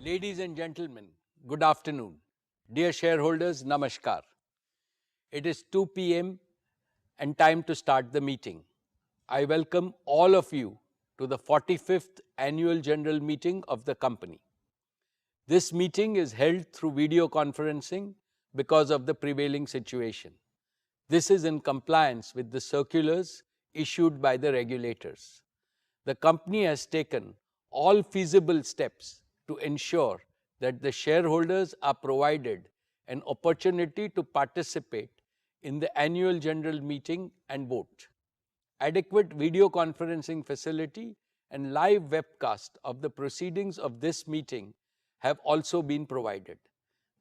Ladies and gentlemen, good afternoon. Dear shareholders, namaskar. It is 2 p.m. and time to start the meeting. I welcome all of you to the 45th Annual General Meeting of the company. This meeting is held through video conferencing because of the prevailing situation. This is in compliance with the circulars issued by the regulators. The company has taken all feasible steps to ensure that the shareholders are provided an opportunity to participate in the annual general meeting and vote. Adequate video conferencing facility and live webcast of the proceedings of this meeting have also been provided.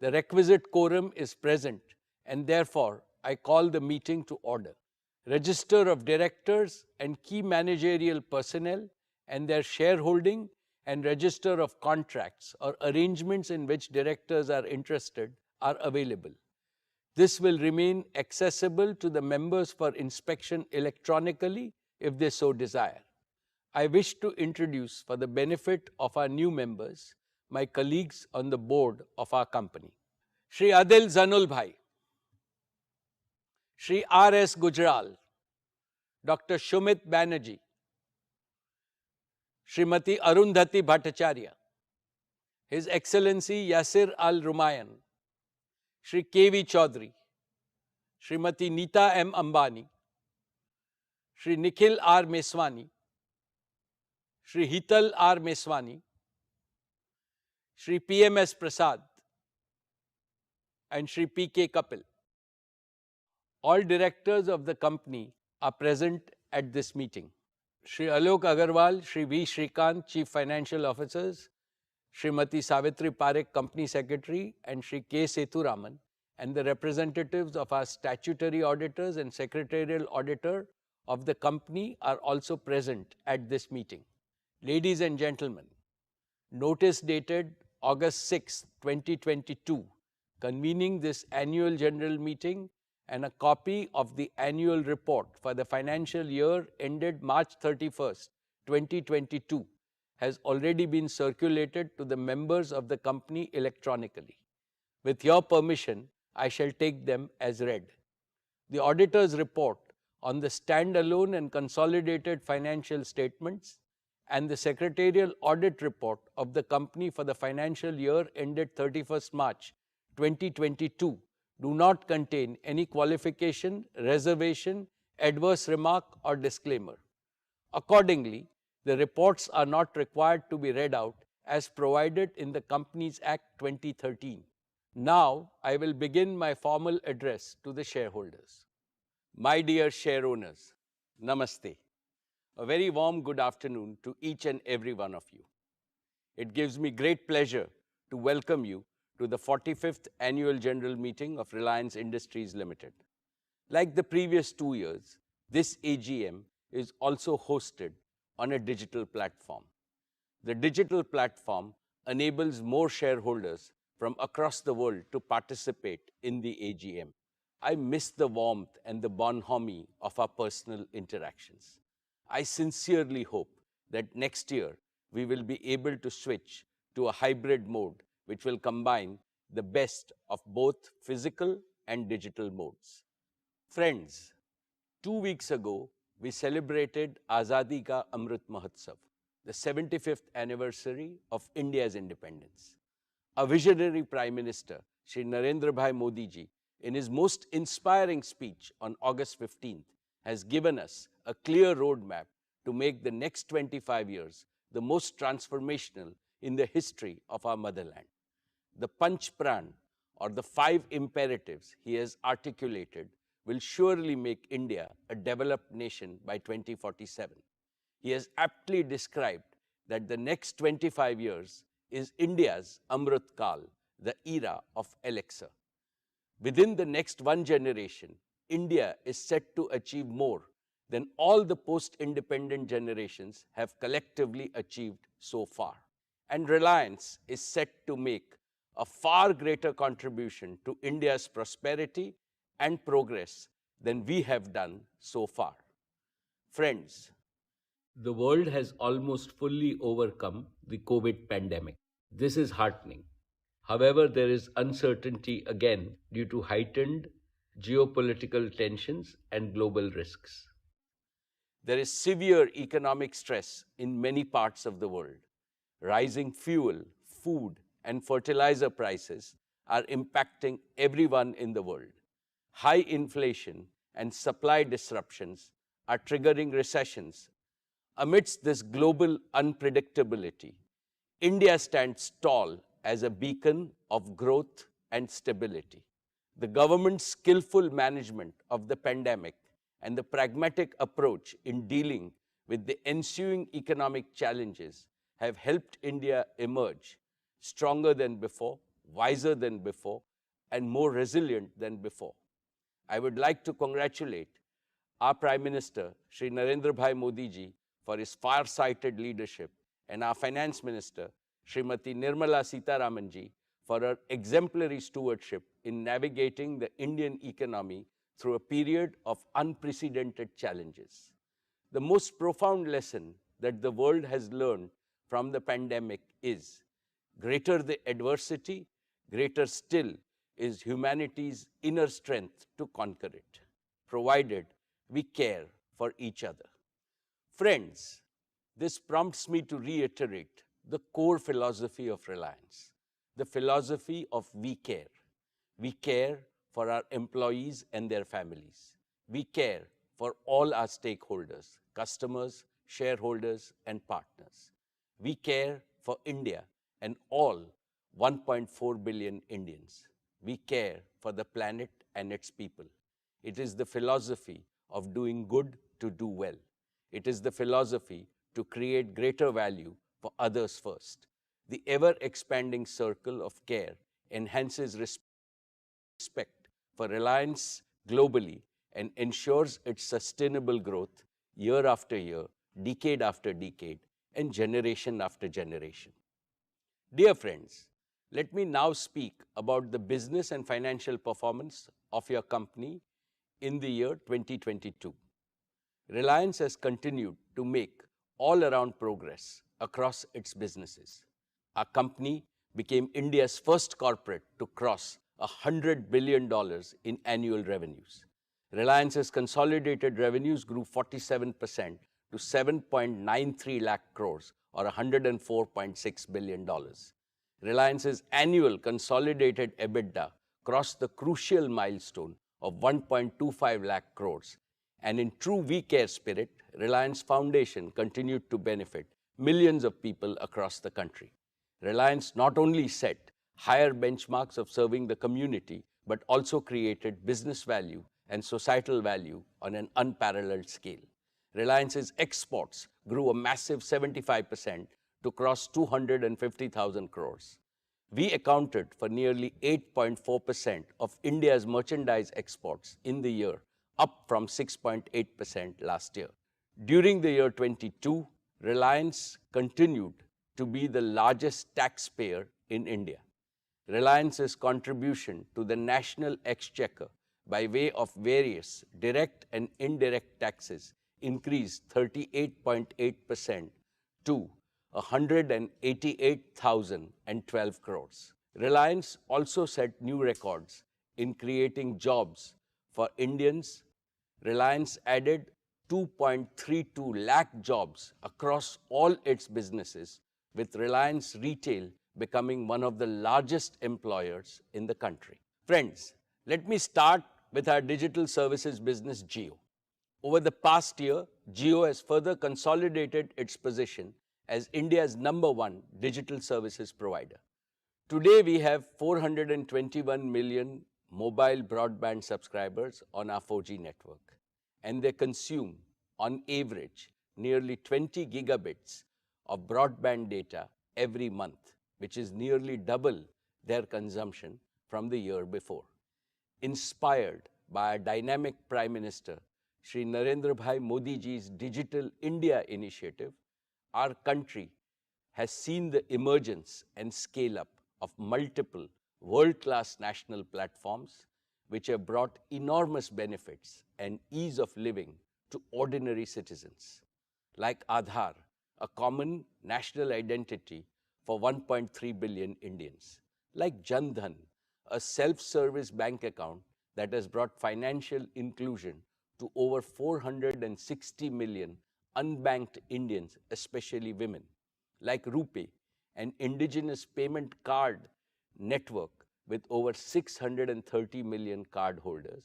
The requisite quorum is present and therefore I call the meeting to order. Register of directors and key managerial personnel and their shareholding and register of contracts or arrangements in which directors are interested are available. This will remain accessible to the members for inspection electronically if they so desire. I wish to introduce, for the benefit of our new members, my colleagues on the board of our company. Shri Adil Zanul Bhai, Shri R.S. Gujral, Dr. Shumit Banerjee, Srimati Arundhati Bhattacharya, His Excellency Yasir Al Rumayyan, Shri K.V. Chaudhary, Srimati Nita M. Ambani, Shri Nikhil R. Meswani, Shri Hital R. Meswani, Shri P.M.S. Prasad, and Shri P.K. Kapil. All directors of the company are present at this meeting. Shri Alok Agarwal, Shri V. Shrikant, Chief Financial Officers, Srimati Savitri Parekh, Company Secretary, and Shri K. Sethuraman, and the representatives of our statutory auditors and secretarial auditor of the company are also present at this meeting. Ladies and gentlemen, notice dated August 6, 2022, convening this annual general meeting and a copy of the annual report for the financial year ended March 31st, 2022 has already been circulated to the members of the company electronically. With your permission, I shall take them as read. The auditor's report on the standalone and consolidated financial statements and the secretarial audit report of the company for the financial year ended 31st March 2022 do not contain any qualification, reservation, adverse remark or disclaimer. Accordingly, the reports are not required to be read out as provided in the Companies Act 2013. Now, I will begin my formal address to the shareholders. My dear share owners, Namaste. A very warm good afternoon to each and every one of you. It gives me great pleasure to welcome you to the 45th Annual General Meeting of Reliance Industries Limited. Like the previous 2 years, this AGM is also hosted on a digital platform. The digital platform enables more shareholders from across the world to participate in the AGM. I miss the warmth and the bonhomie of our personal interactions. I sincerely hope that next year we will be able to switch to a hybrid mode which will combine the best of both physical and digital modes. Friends, 2 weeks ago, we celebrated Azadi Ka Amrit Mahotsav, the 75th anniversary of India's independence. Our visionary Prime Minister, Shri Narendra Bhai Modi ji, in his most inspiring speech on August 15th, has given us a clear roadmap to make the next 25 years the most transformational in the history of our motherland. The Panch Pran, or the 5 imperatives he has articulated, will surely make India a developed nation by 2047. He has aptly described that the next 25 years is India's Amrit Kal, the era of elixir. Within the next one generation, India is set to achieve more than all the post-independent generations have collectively achieved so far. And Reliance is set to make a far greater contribution to India's prosperity and progress than we have done so far. Friends, the world has almost fully overcome the COVID pandemic. This is heartening. However, there is uncertainty again due to heightened geopolitical tensions and global risks. There is severe economic stress in many parts of the world. Rising fuel, food, and fertilizer prices are impacting everyone in the world. High inflation and supply disruptions are triggering recessions. Amidst this global unpredictability, India stands tall as a beacon of growth and stability. The government's skillful management of the pandemic and the pragmatic approach in dealing with the ensuing economic challenges have helped India emerge stronger than before, wiser than before, and more resilient than before. I would like to congratulate our Prime Minister, Shri Narendra Bhai Modi ji, for his far-sighted leadership, and our Finance Minister, Srimati Nirmala Sitharaman ji, for her exemplary stewardship in navigating the Indian economy through a period of unprecedented challenges. The most profound lesson that the world has learned from the pandemic is, greater the adversity, greater still is humanity's inner strength to conquer it, provided we care for each other. Friends, this prompts me to reiterate the core philosophy of Reliance, the philosophy of we care. We care for our employees and their families. We care for all our stakeholders, customers, shareholders, and partners. We care for India and all 1.4 billion Indians. We care for the planet and its people. It is the philosophy of doing good to do well. It is the philosophy to create greater value for others first. The ever-expanding circle of care enhances respect for Reliance globally and ensures its sustainable growth year after year, decade after decade, and generation after generation. Dear friends, let me now speak about the business and financial performance of your company in the year 2022. Reliance has continued to make all-around progress across its businesses. Our company became India's first corporate to cross $100 billion in annual revenues. Reliance's consolidated revenues grew 47% to 7.93 lakh crores or $104.6 billion. Reliance's annual consolidated EBITDA crossed the crucial milestone of 1.25 lakh crores. And in true we care spirit, Reliance Foundation continued to benefit millions of people across the country. Reliance not only set higher benchmarks of serving the community, but also created business value and societal value on an unparalleled scale. Reliance's exports grew a massive 75% to cross 250,000 crores. We accounted for nearly 8.4% of India's merchandise exports in the year, up from 6.8% last year. During the year 22, Reliance continued to be the largest taxpayer in India. Reliance's contribution to the national exchequer by way of various direct and indirect taxes increased 38.8% to 188,012 crores. Reliance also set new records in creating jobs for Indians. Reliance added 2.32 lakh jobs across all its businesses, with Reliance Retail becoming one of the largest employers in the country. Friends, let me start with our digital services business, Jio. Over the past year, Jio has further consolidated its position as India's #1 digital services provider. Today, we have 421 million mobile broadband subscribers on our 4G network, and they consume, on average, nearly 20 gigabits of broadband data every month, which is nearly double their consumption from the year before. Inspired by a dynamic Prime Minister, Shri Narendra Bhai Modi ji's Digital India initiative, our country has seen the emergence and scale-up of multiple world-class national platforms which have brought enormous benefits and ease of living to ordinary citizens. Like Aadhaar, a common national identity for 1.3 billion Indians. Like Jan Dhan, a self-service bank account that has brought financial inclusion to over 460 million unbanked Indians, especially women. Like RuPay, an indigenous payment card network with over 630 million cardholders.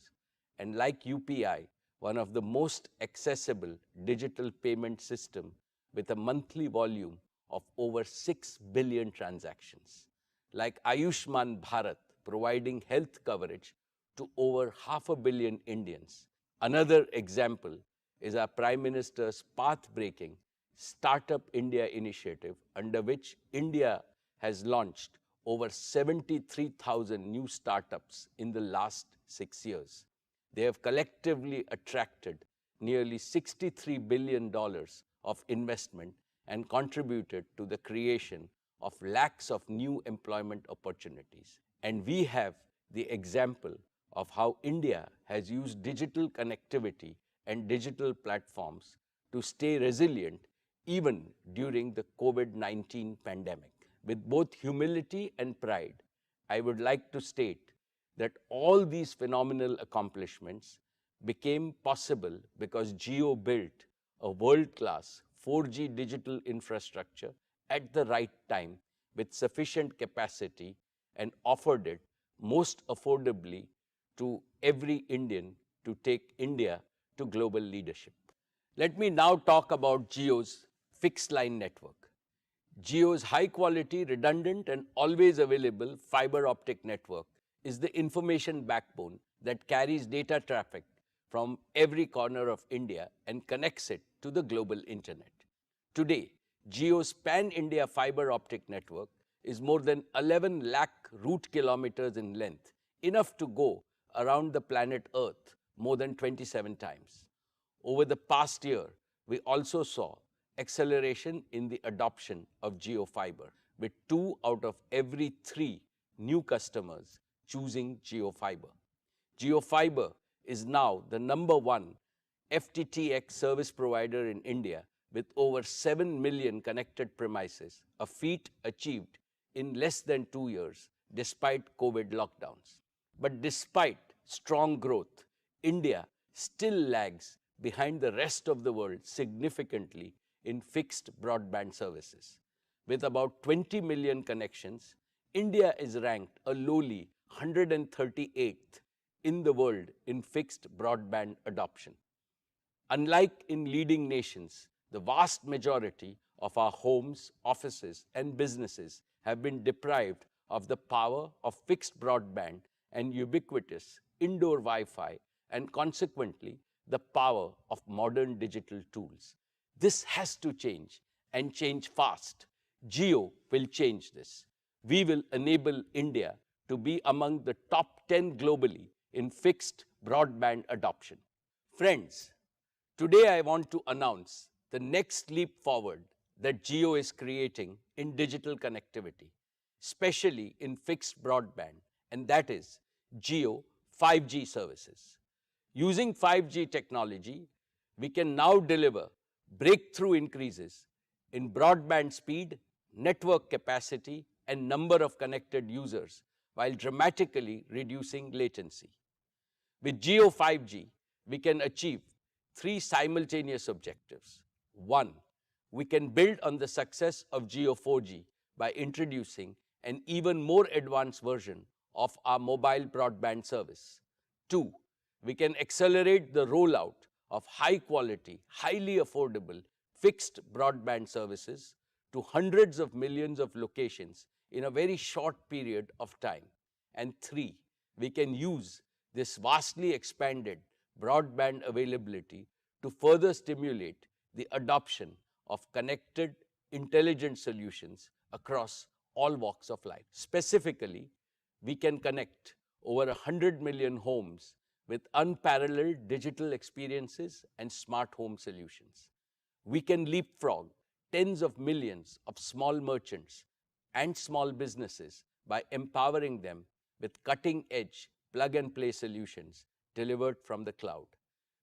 And like UPI, one of the most accessible digital payment system with a monthly volume of over 6 billion transactions. Like Ayushman Bharat, providing health coverage to over 500 million Indians. Another example is our Prime Minister's path-breaking Startup India initiative, under which India has launched over 73,000 new startups in the last 6 years. They have collectively attracted nearly $63 billion of investment and contributed to the creation of lakhs of new employment opportunities. And we have the example of how India has used digital connectivity and digital platforms to stay resilient even during the COVID-19 pandemic. With both humility and pride, I would like to state that all these phenomenal accomplishments became possible because Jio built a world-class 4G digital infrastructure at the right time with sufficient capacity and offered it most affordably to every Indian to take India to global leadership. Let me now talk about Jio's fixed line network. Jio's high-quality, redundant, and always available fiber optic network is the information backbone that carries data traffic from every corner of India and connects it to the global internet. Today, Jio's pan-India fiber optic network is more than 11 lakh route kilometers in length, enough to go around the planet Earth more than 27 times. Over the past year, we also saw acceleration in the adoption of Jio Fiber, with 2 out of every 3 new customers choosing Jio Fiber. Jio Fiber is now the #1 FTTX service provider in India with over 7 million connected premises, a feat achieved in less than 2 years despite COVID lockdowns. But despite strong growth, India still lags behind the rest of the world significantly in fixed broadband services. With about 20 million connections, India is ranked a lowly 138th in the world in fixed broadband adoption. Unlike in leading nations, the vast majority of our homes, offices, and businesses have been deprived of the power of fixed broadband and ubiquitous indoor Wi-Fi, and consequently, the power of modern digital tools. This has to change, and change fast. Jio will change this. We will enable India to be among the top 10 globally in fixed broadband adoption. Friends, today I want to announce the next leap forward that Jio is creating in digital connectivity, especially in fixed broadband, and that is Jio 5G services. Using 5G technology, we can now deliver breakthrough increases in broadband speed, network capacity, and number of connected users while dramatically reducing latency. With Jio 5G, we can achieve 3 simultaneous objectives. 1, we can build on the success of Jio 4G by introducing an even more advanced version of our mobile broadband service. 2, we can accelerate the rollout of high-quality, highly affordable fixed broadband services to hundreds of millions of locations in a very short period of time. And 3, we can use this vastly expanded broadband availability to further stimulate the adoption of connected, intelligent solutions across all walks of life. Specifically, we can connect over 100 million homes with unparalleled digital experiences and smart home solutions. We can leapfrog tens of millions of small merchants and small businesses by empowering them with cutting-edge plug-and-play solutions delivered from the cloud.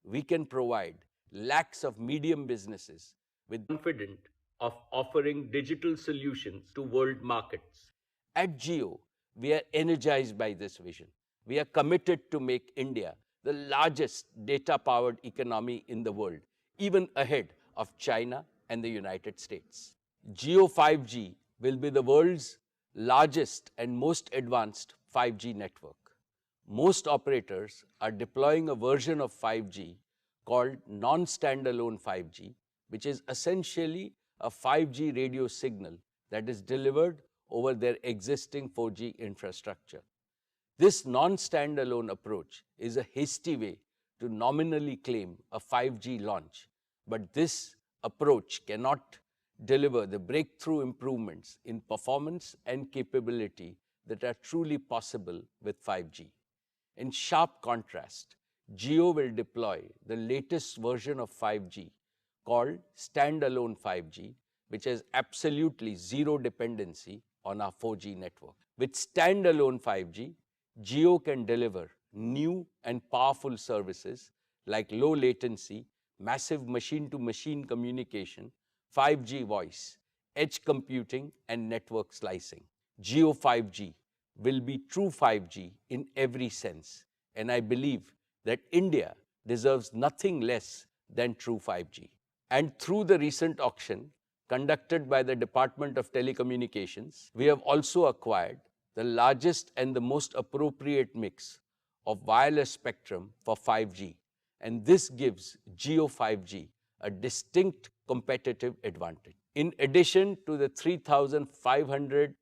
We can provide lakhs of medium businesses with confident of offering digital solutions to world markets. At Jio, we are energized by this vision. We are committed to make India the largest data-powered economy in the world, even ahead of China and the United States. Jio 5G will be the world's largest and most advanced 5G network. Most operators are deploying a version of 5G called non-standalone 5G, which is essentially a 5G radio signal that is delivered over their existing 4G infrastructure. This non-standalone approach is a hasty way to nominally claim a 5G launch, but this approach cannot deliver the breakthrough improvements in performance and capability that are truly possible with 5G. In sharp contrast, Jio will deploy the latest version of 5G called standalone 5G, which has absolutely zero dependency on our 4G network. With standalone 5G, Jio can deliver new and powerful services like low latency, massive machine-to-machine communication, 5G voice, edge computing, and network slicing. Jio 5G will be true 5G in every sense, and I believe that India deserves nothing less than true 5G. And through the recent auction conducted by the Department of Telecommunications, we have also acquired the largest and the most appropriate mix of wireless spectrum for 5G, and this gives Jio 5G a distinct competitive advantage. In addition to the 3,500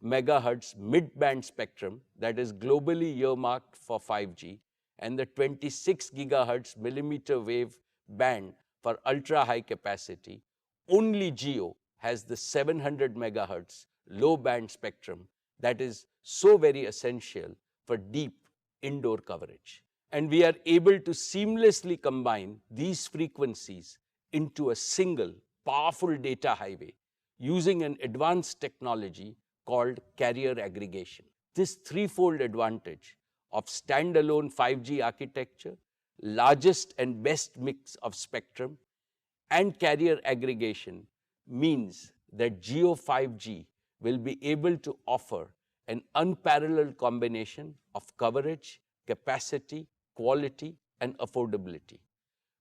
megahertz mid-band spectrum that is globally earmarked for 5G and the 26 gigahertz millimeter wave band for ultra-high capacity, only Jio has the 700 megahertz low-band spectrum that is so very essential for deep indoor coverage. And we are able to seamlessly combine these frequencies into a single powerful data highway using an advanced technology called carrier aggregation. This threefold advantage of standalone 5G architecture, largest and best mix of spectrum, and carrier aggregation means that Jio 5G will be able to offer an unparalleled combination of coverage, capacity, quality, and affordability.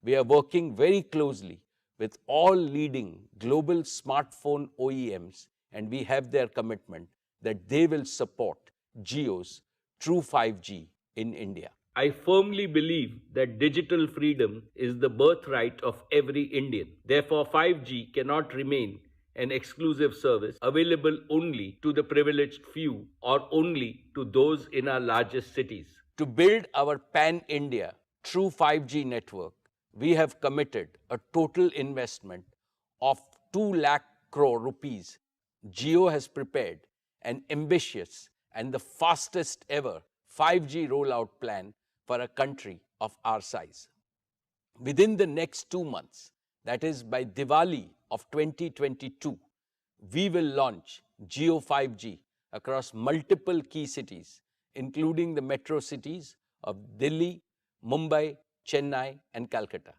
We are working very closely with all leading global smartphone OEMs, and we have their commitment that they will support Jio's true 5G in India. I firmly believe that digital freedom is the birthright of every Indian. Therefore, 5G cannot remain an exclusive service available only to the privileged few or only to those in our largest cities. To build our pan-India true 5G network, we have committed a total investment of 2 lakh crore rupees. Jio has prepared an ambitious and the fastest ever 5G rollout plan for a country of our size. Within the next 2 months, that is by Diwali of 2022, we will launch Jio 5G across multiple key cities, including the metro cities of Delhi, Mumbai, Chennai, and Calcutta.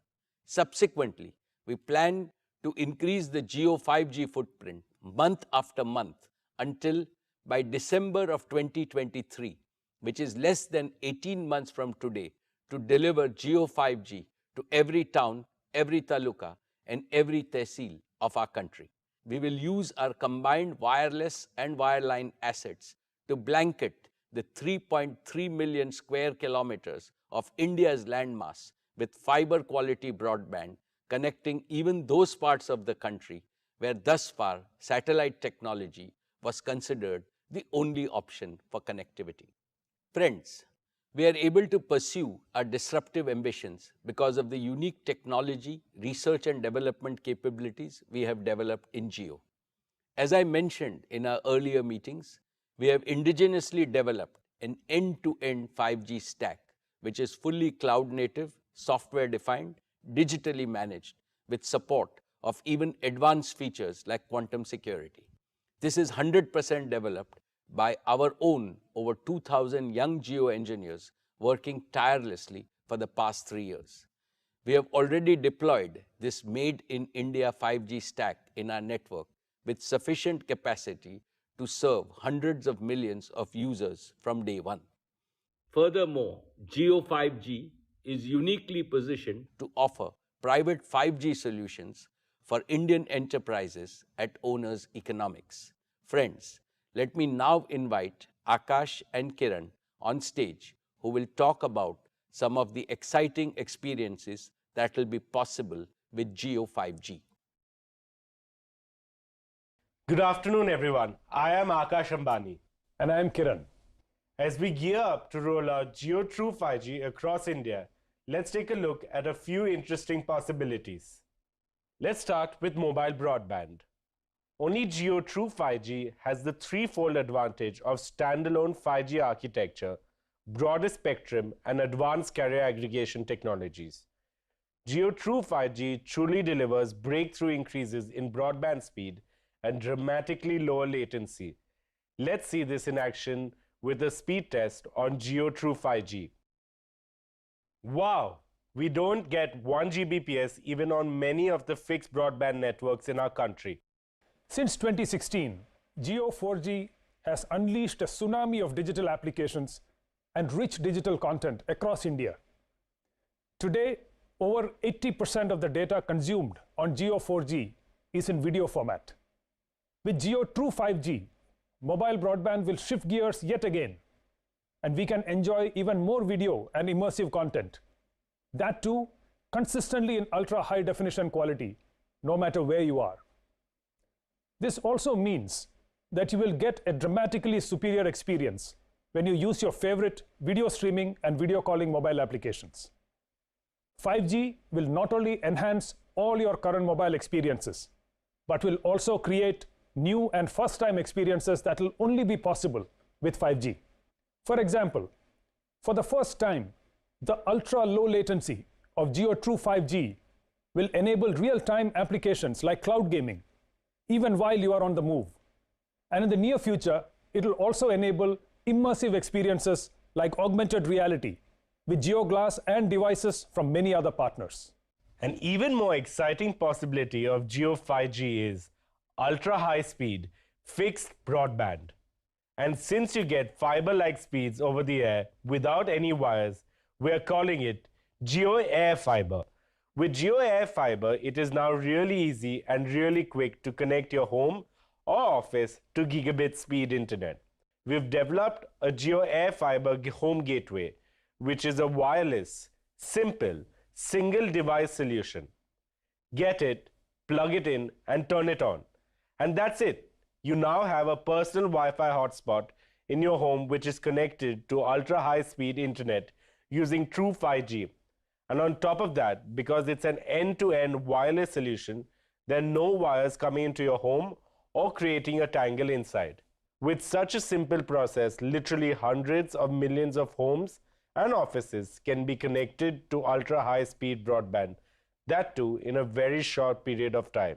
Subsequently, we plan to increase the Jio 5G footprint month after month until by December of 2023, which is less than 18 months from today, to deliver Jio 5G to every town, every taluka, and every tehsil of our country. We will use our combined wireless and wireline assets to blanket the 3.3 million square kilometers of India's landmass with fiber quality broadband, connecting even those parts of the country where thus far satellite technology was considered the only option for connectivity. Friends, we are able to pursue our disruptive ambitions because of the unique technology, research and development capabilities we have developed in Jio. As I mentioned in our earlier meetings, we have indigenously developed an end-to-end 5G stack, which is fully cloud-native, software-defined, digitally managed, with support of even advanced features like quantum security. This is 100% developed by our own over 2,000 young Jio engineers working tirelessly for the past 3 years. We have already deployed this made in India 5G stack in our network with sufficient capacity to serve hundreds of millions of users from day one. Furthermore, Jio 5G is uniquely positioned to offer private 5G solutions for Indian enterprises at owners' economics. Friends, let me now invite Akash and Kiran on stage, who will talk about some of the exciting experiences that will be possible with Jio 5G. Good afternoon, everyone. I am Akash Ambani. And I am Kiran. As we gear up to roll out Jio True 5G across India, let's take a look at a few interesting possibilities. Let's start with mobile broadband. Only Jio True 5G has the threefold advantage of standalone 5G architecture, broader spectrum, and advanced carrier aggregation technologies. Jio True 5G truly delivers breakthrough increases in broadband speed and dramatically lower latency. Let's see this in action with a speed test on Jio True 5G. Wow! We don't get 1 Gbps even on many of the fixed broadband networks in our country. Since 2016, Jio 4G has unleashed a tsunami of digital applications and rich digital content across India. Today, over 80% of the data consumed on Jio 4G is in video format. With Jio True 5G, mobile broadband will shift gears yet again, and we can enjoy even more video and immersive content. That too, consistently in ultra-high definition quality, no matter where you are. This also means that you will get a dramatically superior experience when you use your favorite video streaming and video calling mobile applications. 5G will not only enhance all your current mobile experiences, but will also create new and first-time experiences that will only be possible with 5G. For example, for the first time, the ultra-low latency of Jio True 5G will enable real-time applications like cloud gaming, even while you are on the move. And in the near future, it will also enable immersive experiences like augmented reality with Jio Glass and devices from many other partners. An even more exciting possibility of Jio 5G is ultra-high speed fixed broadband. And since you get fiber-like speeds over the air without any wires, we are calling it Jio Air Fiber. With Jio Air Fiber, it is now really easy and really quick to connect your home or office to gigabit speed internet. We've developed a Jio Air Fiber home gateway, which is a wireless, simple, single device solution. Get it, plug it in, and turn it on. And that's it. You now have a personal Wi-Fi hotspot in your home which is connected to ultra-high speed internet using True 5G. And on top of that, because it's an end-to-end wireless solution, there are no wires coming into your home or creating a tangle inside. With such a simple process, literally hundreds of millions of homes and offices can be connected to ultra-high speed broadband, that too in a very short period of time.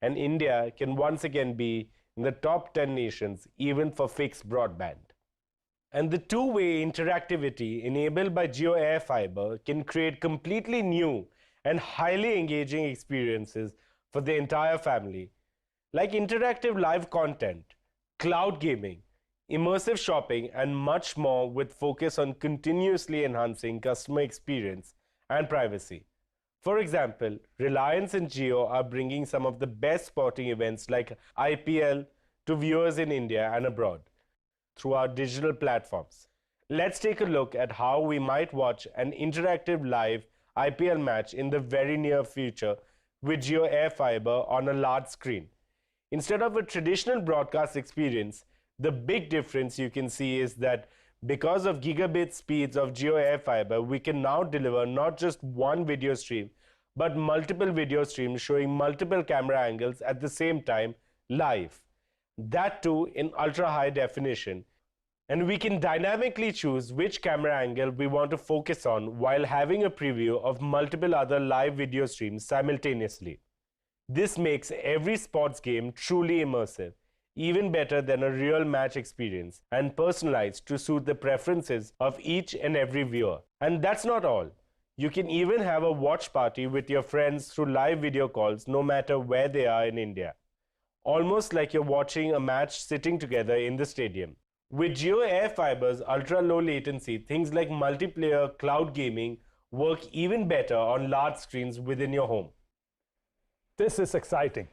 And India can once again be in the top 10 nations even for fixed broadband. And the two-way interactivity enabled by Jio Air Fiber can create completely new and highly engaging experiences for the entire family, like interactive live content, cloud gaming, immersive shopping, and much more, with focus on continuously enhancing customer experience and privacy. For example, Reliance and Jio are bringing some of the best sporting events like IPL to viewers in India and abroad through our digital platforms. Let's take a look at how we might watch an interactive live IPL match in the very near future with Jio Air Fiber on a large screen. Instead of a traditional broadcast experience, the big difference you can see is that because of gigabit speeds of Jio Air Fiber, we can now deliver not just one video stream, but multiple video streams showing multiple camera angles at the same time live. That too in ultra high definition. And we can dynamically choose which camera angle we want to focus on while having a preview of multiple other live video streams simultaneously. This makes every sports game truly immersive, even better than a real match experience, and personalized to suit the preferences of each and every viewer. And that's not all. You can even have a watch party with your friends through live video calls no matter where they are in India. Almost like you're watching a match sitting together in the stadium. With Jio Air Fiber's ultra-low latency, things like multiplayer cloud gaming work even better on large screens within your home. This is exciting.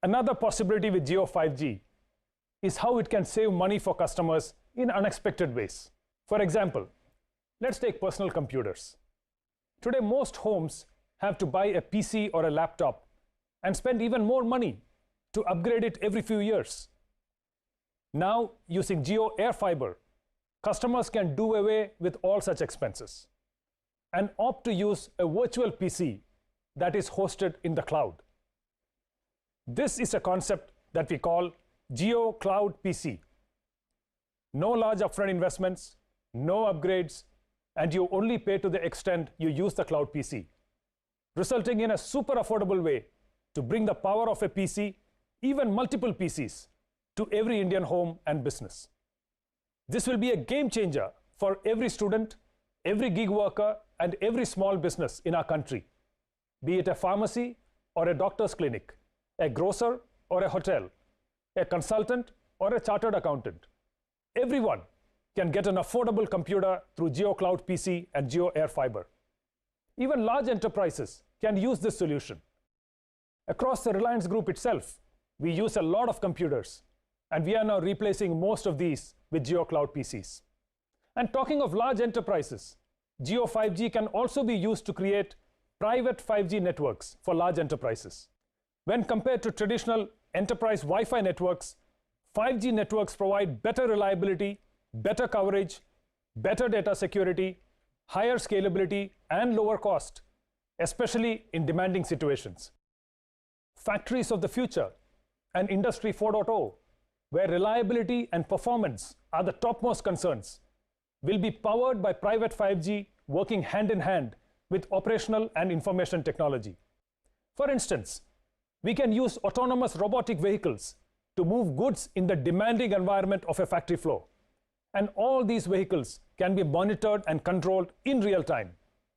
Another possibility with Jio 5G is how it can save money for customers in unexpected ways. For example, let's take personal computers. Today, most homes have to buy a PC or a laptop and spend even more money to upgrade it every few years. Now, using Jio Air Fiber, customers can do away with all such expenses and opt to use a virtual PC that is hosted in the cloud. This is a concept that we call Jio Cloud PC. No large upfront investments, no upgrades, and you only pay to the extent you use the cloud PC, resulting in a super affordable way to bring the power of a PC, even multiple PCs, to every Indian home and business. This will be a game changer for every student, every gig worker, and every small business in our country, be it a pharmacy or a doctor's clinic, a grocer or a hotel, a consultant or a chartered accountant. Everyone can get an affordable computer through Jio Cloud PC and Jio Air Fiber. Even large enterprises can use this solution. Across the Reliance Group itself, we use a lot of computers, and we are now replacing most of these with Jio Cloud PCs. And talking of large enterprises, Jio 5G can also be used to create private 5G networks for large enterprises. When compared to traditional enterprise Wi-Fi networks, 5G networks provide better reliability, better coverage, better data security, higher scalability, and lower cost, especially in demanding situations. Factories of the future and Industry 4.0, where reliability and performance are the topmost concerns, will be powered by private 5G working hand in hand with operational and information technology. For instance, we can use autonomous robotic vehicles to move goods in the demanding environment of a factory floor. And all these vehicles can be monitored and controlled in real time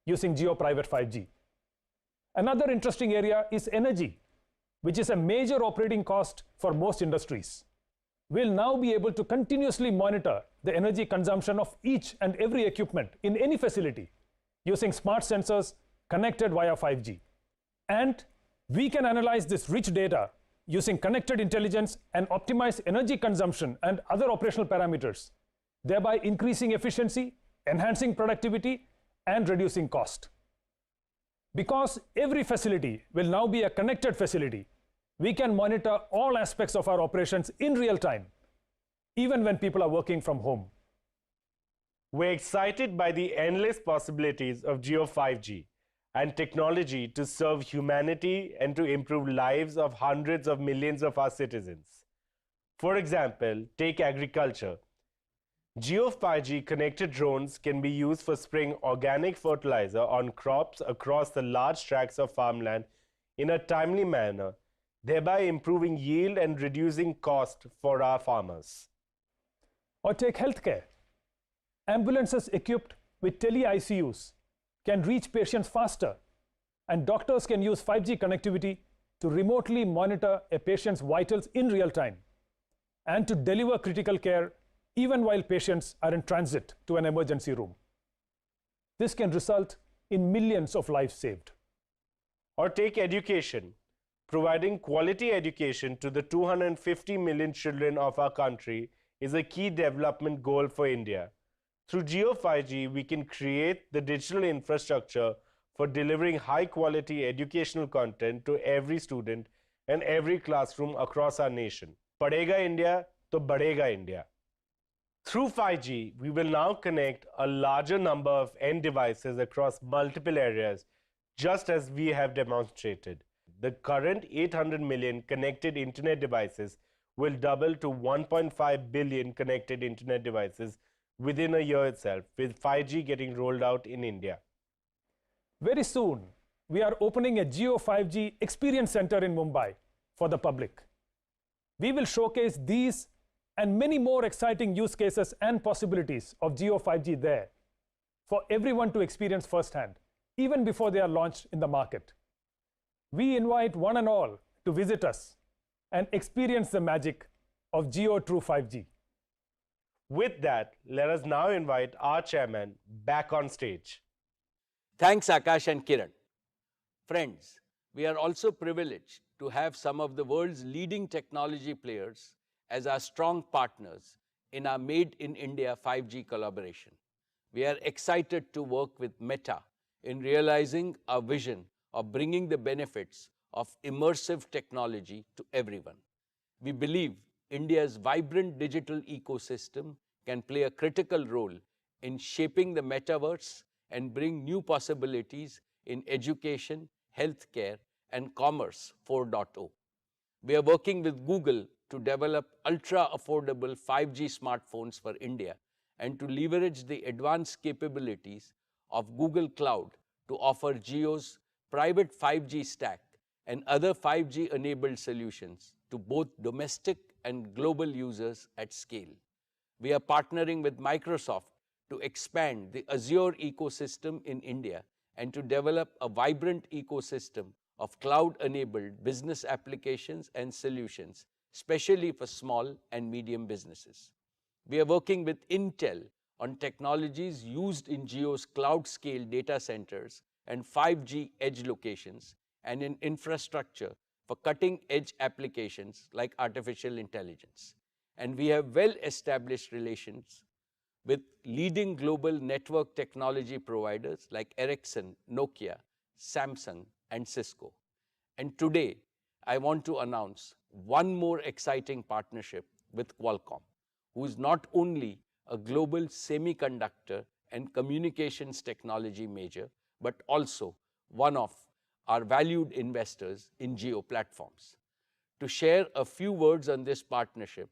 using Jio Private 5G. Another interesting area is energy, which is a major operating cost for most industries. We'll now be able to continuously monitor the energy consumption of each and every equipment in any facility using smart sensors connected via 5G. And we can analyze this rich data using connected intelligence and optimize energy consumption and other operational parameters, thereby increasing efficiency, enhancing productivity, and reducing cost. Because every facility will now be a connected facility, we can monitor all aspects of our operations in real time, even when people are working from home. We're excited by the endless possibilities of Jio 5G and technology to serve humanity and to improve lives of hundreds of millions of our citizens. For example, take agriculture. Jio 5G connected drones can be used for spraying organic fertilizer on crops across the large tracts of farmland in a timely manner, thereby improving yield and reducing cost for our farmers. Or take healthcare. Ambulances equipped with tele-ICUs can reach patients faster, and doctors can use 5G connectivity to remotely monitor a patient's vitals in real time and to deliver critical care even while patients are in transit to an emergency room. This can result in millions of lives saved. Or take education. Providing quality education to the 250 million children of our country is a key development goal for India. Through Jio 5G, we can create the digital infrastructure for delivering high-quality educational content to every student and every classroom across our nation. Padhega India, to badhega India. Through 5G, we will now connect a larger number of end devices across multiple areas, just as we have demonstrated. The current 800 million connected internet devices will double to 1.5 billion connected internet devices within a year itself, with 5G getting rolled out in India. Very soon, we are opening a Jio 5G Experience Center in Mumbai for the public. We will showcase these and many more exciting use cases and possibilities of Jio 5G there for everyone to experience firsthand, even before they are launched in the market. We invite one and all to visit us and experience the magic of Jio True 5G. With that, let us now invite our chairman back on stage. Thanks, Akash and Kiran. Friends, we are also privileged to have some of the world's leading technology players as our strong partners in our Made in India 5G collaboration. We are excited to work with Meta in realizing our vision of bringing the benefits of immersive technology to everyone. We believe India's vibrant digital ecosystem can play a critical role in shaping the metaverse and bring new possibilities in education, healthcare, and commerce 4.0. We are working with Google to develop ultra-affordable 5G smartphones for India and to leverage the advanced capabilities of Google Cloud to offer Jio's private 5G stack and other 5G-enabled solutions to both domestic and global users at scale. We are partnering with Microsoft to expand the Azure ecosystem in India and to develop a vibrant ecosystem of cloud-enabled business applications and solutions, especially for small and medium businesses. We are working with Intel on technologies used in Jio's cloud-scale data centers and 5G edge locations and in infrastructure for cutting-edge applications like artificial intelligence. And we have well-established relations with leading global network technology providers like Ericsson, Nokia, Samsung, and Cisco. And today, I want to announce one more exciting partnership with Qualcomm, who is not only a global semiconductor and communications technology major, but also one of our valued investors in Jio Platforms. To share a few words on this partnership,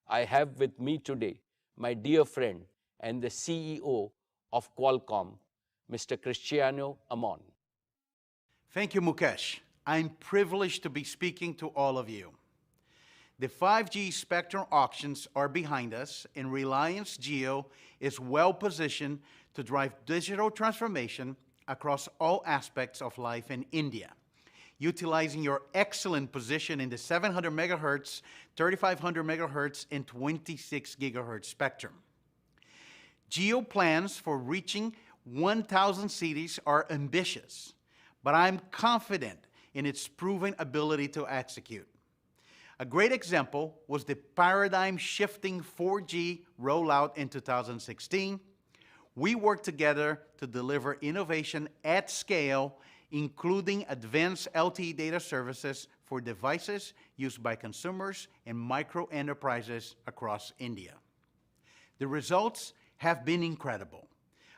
I have with me today my dear friend and the CEO of Qualcomm, Mr. Cristiano Amon. Thank you, Mukesh. I'm privileged to be speaking to all of you. The 5G spectrum auctions are behind us, and Reliance Jio is well positioned to drive digital transformation across all aspects of life in India, utilizing your excellent position in the 700 megahertz, 3500 megahertz, and 26 gigahertz spectrum. Jio plans for reaching 1,000 cities are ambitious, but I'm confident in its proven ability to execute. A great example was the paradigm-shifting 4G rollout in 2016. We worked together to deliver innovation at scale, including advanced LTE data services for devices used by consumers and micro enterprises across India. The results have been incredible.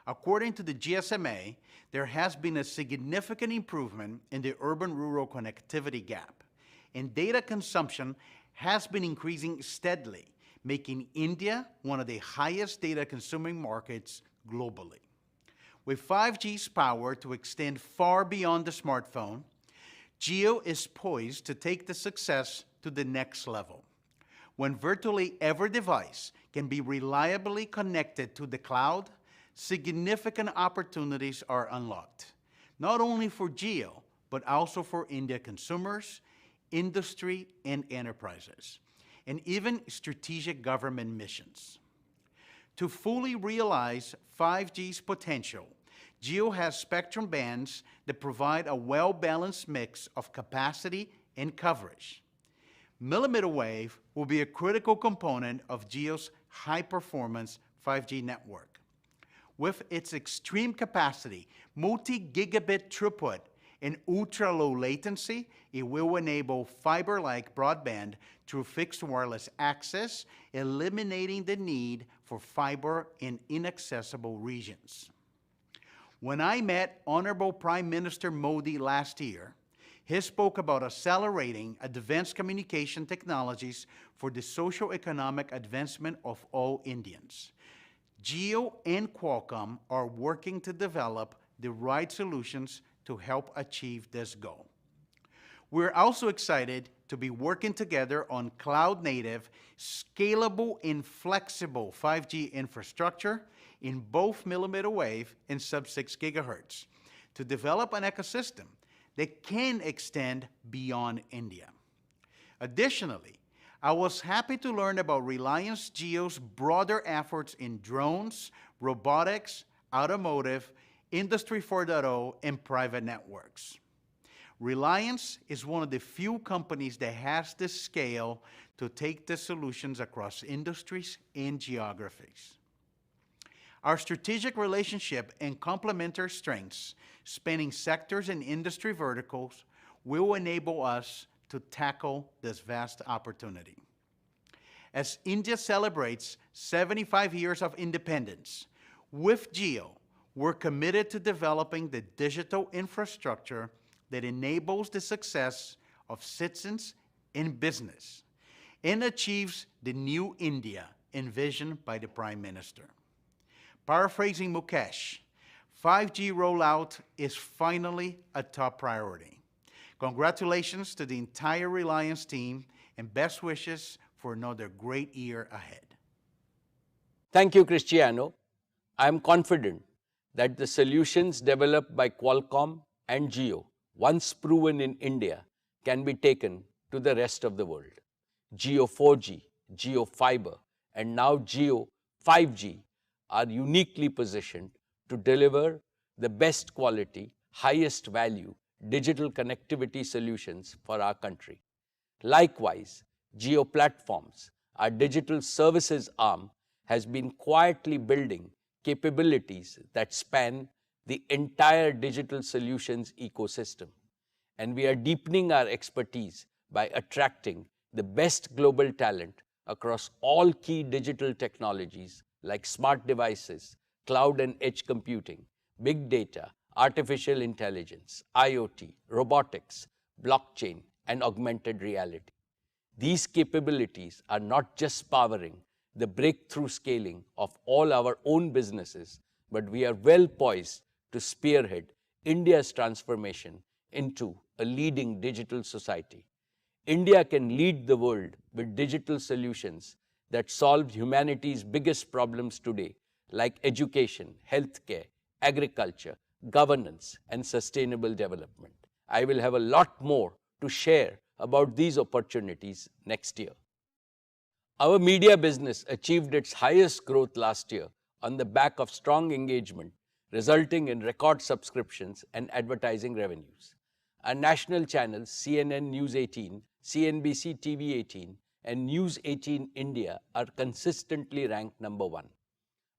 According to the GSMA, there has been a significant improvement in the urban-rural connectivity gap, and data consumption has been increasing steadily, making India one of the highest data-consuming markets globally. With 5G's power to extend far beyond the smartphone, Jio is poised to take the success to the next level. When virtually every device can be reliably connected to the cloud, significant opportunities are unlocked, not only for Jio, but also for India consumers, industry and enterprises, and even strategic government missions. To fully realize 5G's potential, Jio has spectrum bands that provide a well-balanced mix of capacity and coverage. Millimeter wave will be a critical component of Jio's high-performance 5G network. With its extreme capacity, multi-gigabit throughput, and ultra-low latency, it will enable fiber-like broadband through fixed wireless access, eliminating the need for fiber in inaccessible regions. When I met Honorable Prime Minister Modi last year, he spoke about accelerating advanced communication technologies for the socio-economic advancement of all Indians. Jio and Qualcomm are working to develop the right solutions to help achieve this goal. We're also excited to be working together on cloud-native, scalable, and flexible 5G infrastructure, in both millimeter wave and sub-6 gigahertz to develop an ecosystem that can extend beyond India. Additionally, I was happy to learn about Reliance Jio's broader efforts in drones, robotics, automotive, Industry 4.0, and private networks. Reliance is one of the few companies that has the scale to take the solutions across industries and geographies. Our strategic relationship and complementary strengths, spanning sectors and industry verticals, will enable us to tackle this vast opportunity. As India celebrates 75 years of independence, with Jio, we're committed to developing the digital infrastructure that enables the success of citizens in business and achieves the new India envisioned by the Prime Minister. Paraphrasing Mukesh, 5G rollout is finally a top priority. Congratulations to the entire Reliance team and best wishes for another great year ahead. Thank you, Cristiano. I am confident that the solutions developed by Qualcomm and Jio, once proven in India, can be taken to the rest of the world. Jio 4G, Jio Fiber, and now Jio 5G are uniquely positioned to deliver the best quality, highest value digital connectivity solutions for our country. Likewise, Jio Platforms, our digital services arm, has been quietly building capabilities that span the entire digital solutions ecosystem. And we are deepening our expertise by attracting the best global talent across all key digital technologies like smart devices, cloud and edge computing, big data, artificial intelligence, IoT, robotics, blockchain, and augmented reality. These capabilities are not just powering the breakthrough scaling of all our own businesses, but we are well poised to spearhead India's transformation into a leading digital society. India can lead the world with digital solutions that solve humanity's biggest problems today, like education, healthcare, agriculture, governance, and sustainable development. I will have a lot more to share about these opportunities next year. Our media business achieved its highest growth last year on the back of strong engagement, resulting in record subscriptions and advertising revenues. Our national channels CNN News 18, CNBC TV 18, and News 18 India are consistently ranked number 1.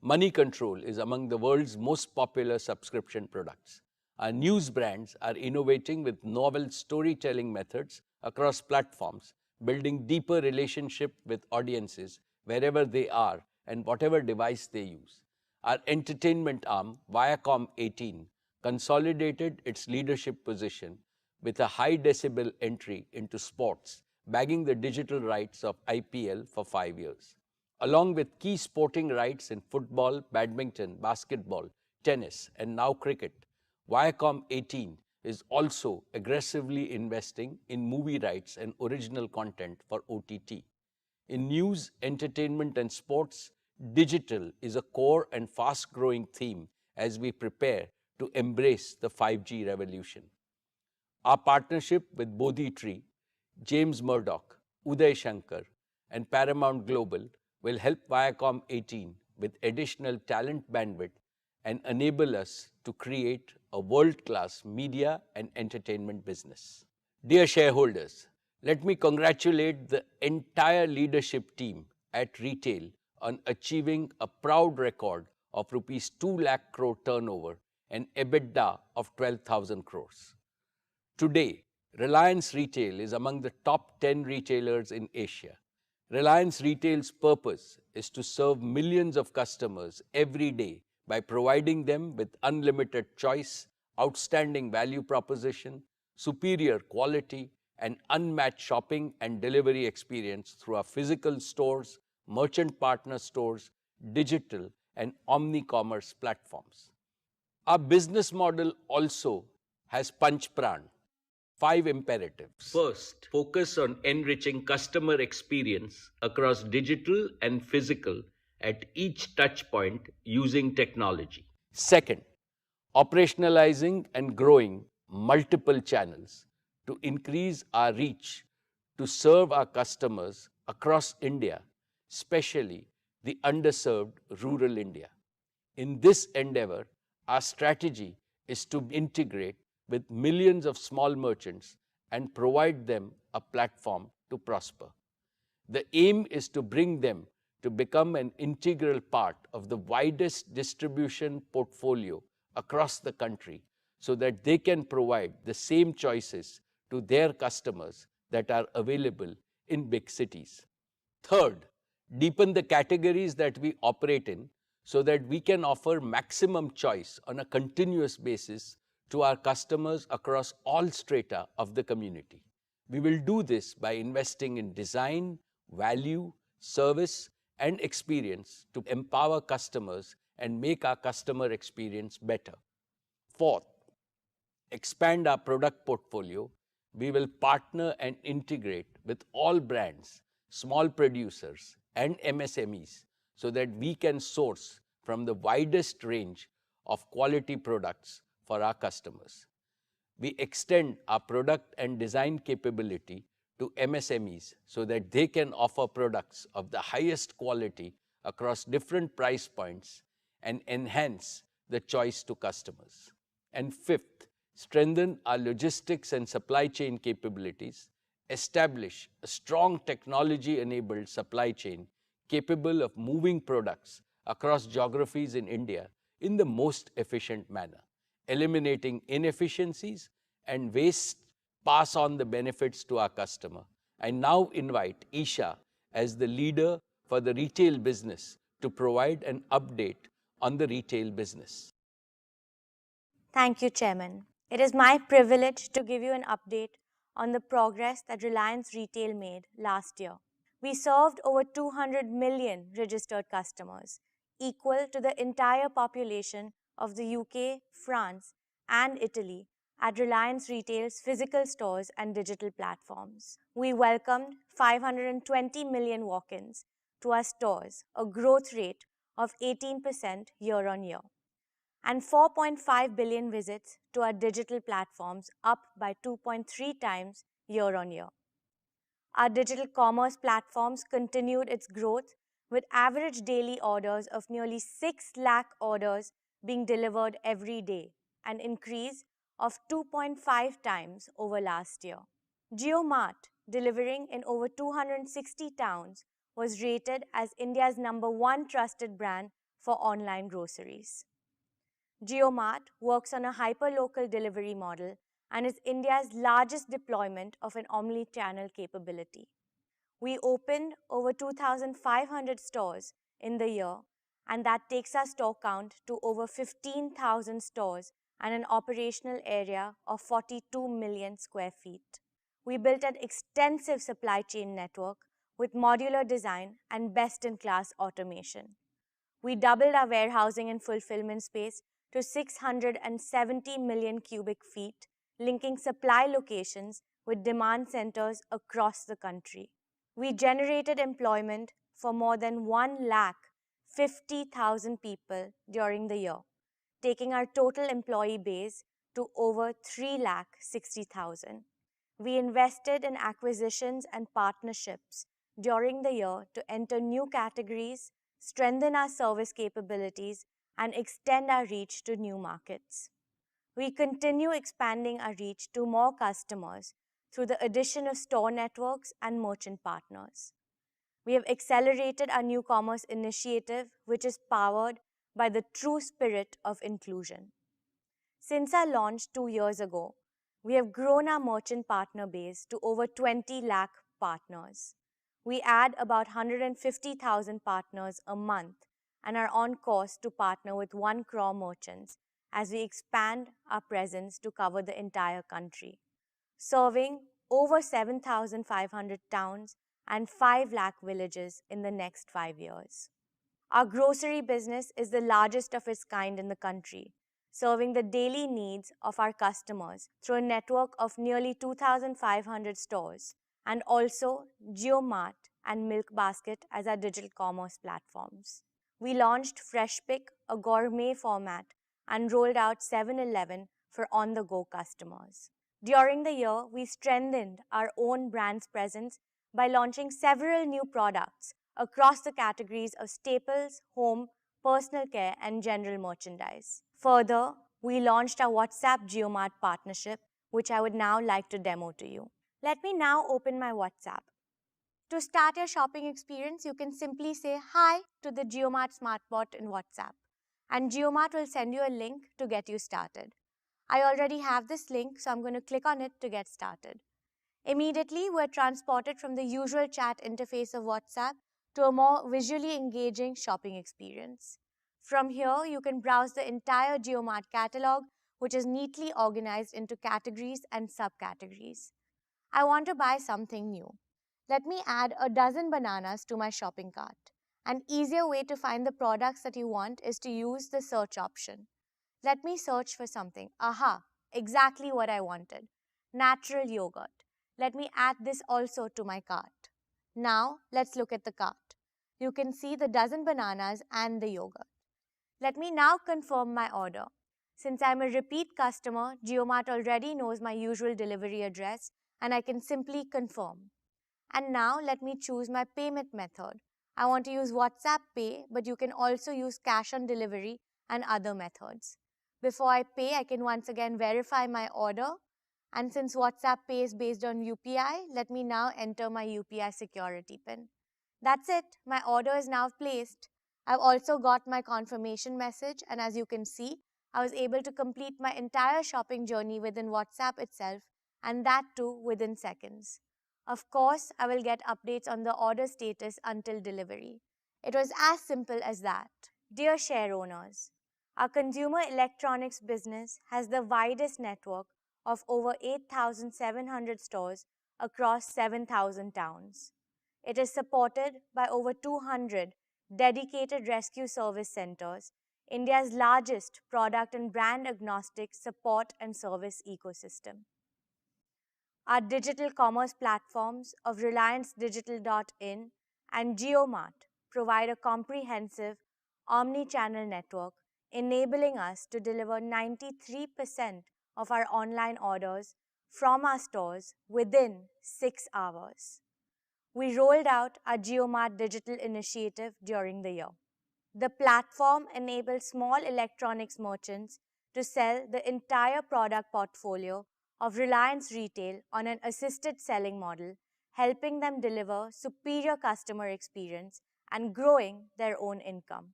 Money Control is among the world's most popular subscription products. Our news brands are innovating with novel storytelling methods across platforms, building deeper relationship with audiences wherever they are and whatever device they use. Our entertainment arm, Viacom 18, consolidated its leadership position with a high decibel entry into sports, bagging the digital rights of IPL for 5 years. Along with key sporting rights in football, badminton, basketball, tennis, and now cricket, Viacom 18 is also aggressively investing in movie rights and original content for OTT. In news, entertainment, and sports, digital is a core and fast-growing theme as we prepare to embrace the 5G revolution. Our partnership with Bodhi Tree, James Murdoch, Uday Shankar, and Paramount Global will help Viacom 18 with additional talent bandwidth and enable us to create a world-class media and entertainment business. Dear shareholders, let me congratulate the entire leadership team at retail on achieving a proud record of rupees 2 lakh crore turnover and EBITDA of 12,000 crores. Today, Reliance Retail is among the top 10 retailers in Asia. Reliance Retail's purpose is to serve millions of customers every day by providing them with unlimited choice, outstanding value proposition, superior quality, and unmatched shopping and delivery experience through our physical stores, merchant partner stores, digital, and omni-commerce platforms. Our business model also has Panch Pran, 5 imperatives. First, focus on enriching customer experience across digital and physical at each touch point using technology. Second, operationalizing and growing multiple channels to increase our reach to serve our customers across India, especially the underserved rural India. In this endeavor, our strategy is to integrate with millions of small merchants and provide them a platform to prosper. The aim is to bring them to become an integral part of the widest distribution portfolio across the country so that they can provide the same choices to their customers that are available in big cities. Third, deepen the categories that we operate in so that we can offer maximum choice on a continuous basis to our customers across all strata of the community. We will do this by investing in design, value, service, and experience to empower customers and make our customer experience better. Fourth, expand our product portfolio. We will partner and integrate with all brands, small producers, and MSMEs so that we can source from the widest range of quality products for our customers. We extend our product and design capability to MSMEs so that they can offer products of the highest quality across different price points and enhance the choice to customers. And fifth, strengthen our logistics and supply chain capabilities, establish a strong technology-enabled supply chain capable of moving products across geographies in India in the most efficient manner, eliminating inefficiencies and waste, pass on the benefits to our customer. I now invite Isha as the leader for the retail business to provide an update on the retail business. Thank you, Chairman. It is my privilege to give you an update on the progress that Reliance Retail made last year. We served over 200 million registered customers, equal to the entire population of the UK, France, and Italy at Reliance Retail's physical stores and digital platforms. We welcomed 520 million walk-ins to our stores, a growth rate of 18% year-on-year, and 4.5 billion visits to our digital platforms, up by 2.3 times year-on-year. Our digital commerce platforms continued its growth with average daily orders of nearly 6 lakh orders being delivered every day, an increase of 2.5 times over last year. JioMart, delivering in over 260 towns, was rated as India's #1 trusted brand for online groceries. JioMart works on a hyper-local delivery model and is India's largest deployment of an omni-channel capability. We opened over 2,500 stores in the year, and that takes our store count to over 15,000 stores and an operational area of 42 million square feet. We built an extensive supply chain network with modular design and best-in-class automation. We doubled our warehousing and fulfillment space to 670 million cubic feet, linking supply locations with demand centers across the country. We generated employment for more than 150,000 people during the year, taking our total employee base to over 360,000. We invested in acquisitions and partnerships during the year to enter new categories, strengthen our service capabilities, and extend our reach to new markets. We continue expanding our reach to more customers through the addition of store networks and merchant partners. We have accelerated our new commerce initiative, which is powered by the true spirit of inclusion. Since our launch 2 years ago, we have grown our merchant partner base to over 20 lakh partners. We add about 150,000 partners a month and are on course to partner with 1 crore merchants as we expand our presence to cover the entire country, serving over 7,500 towns and 5 lakh villages in the next 5 years. Our grocery business is the largest of its kind in the country, serving the daily needs of our customers through a network of nearly 2,500 stores, and also JioMart and Milk Basket as our digital commerce platforms. we launched Fresh Pick, a gourmet format, and rolled out 7-Eleven for on-the-go customers. During the year, we strengthened our own brand's presence by launching several new products across the categories of staples, home, personal care, and general merchandise. Further, we launched our WhatsApp JioMart partnership, which I would now like to demo to you. Let me now open my WhatsApp. To start your shopping experience, you can simply say hi to the JioMart SmartBot in WhatsApp, and JioMart will send you a link to get you started. I already have this link, so I'm going to click on it to get started. Immediately, we're transported from the usual chat interface of WhatsApp to a more visually engaging shopping experience. From here, you can browse the entire JioMart catalog, which is neatly organized into categories and subcategories. I want to buy something new. Let me add a dozen bananas to my shopping cart. An easier way to find the products that you want is to use the search option. Let me search for something. Aha, exactly what I wanted. Natural yogurt. Let me add this also to my cart. Now, let's look at the cart. You can see the dozen bananas and the yogurt. Let me now confirm my order. Since I'm a repeat customer, JioMart already knows my usual delivery address, and I can simply confirm. And now let me choose my payment method. I want to use WhatsApp Pay, but you can also use cash on delivery and other methods. Before I pay, I can once again verify my order. And since WhatsApp Pay is based on UPI, let me now enter my UPI security PIN. That's it. My order is now placed. I've also got my confirmation message, and as you can see, I was able to complete my entire shopping journey within WhatsApp itself, and that too within seconds. Of course, I will get updates on the order status until delivery. It was as simple as that. Dear share owners, our consumer electronics business has the widest network of over 8,700 stores across 7,000 towns. It is supported by over 200 dedicated rescue service centers, India's largest product and brand agnostic support and service ecosystem. Our digital commerce platforms of RelianceDigital.in and JioMart provide a comprehensive omni-channel network, enabling us to deliver 93% of our online orders from our stores within 6 hours. We rolled out our JioMart digital initiative during the year. The platform enables small electronics merchants to sell the entire product portfolio of Reliance Retail on an assisted selling model, helping them deliver superior customer experience and growing their own income.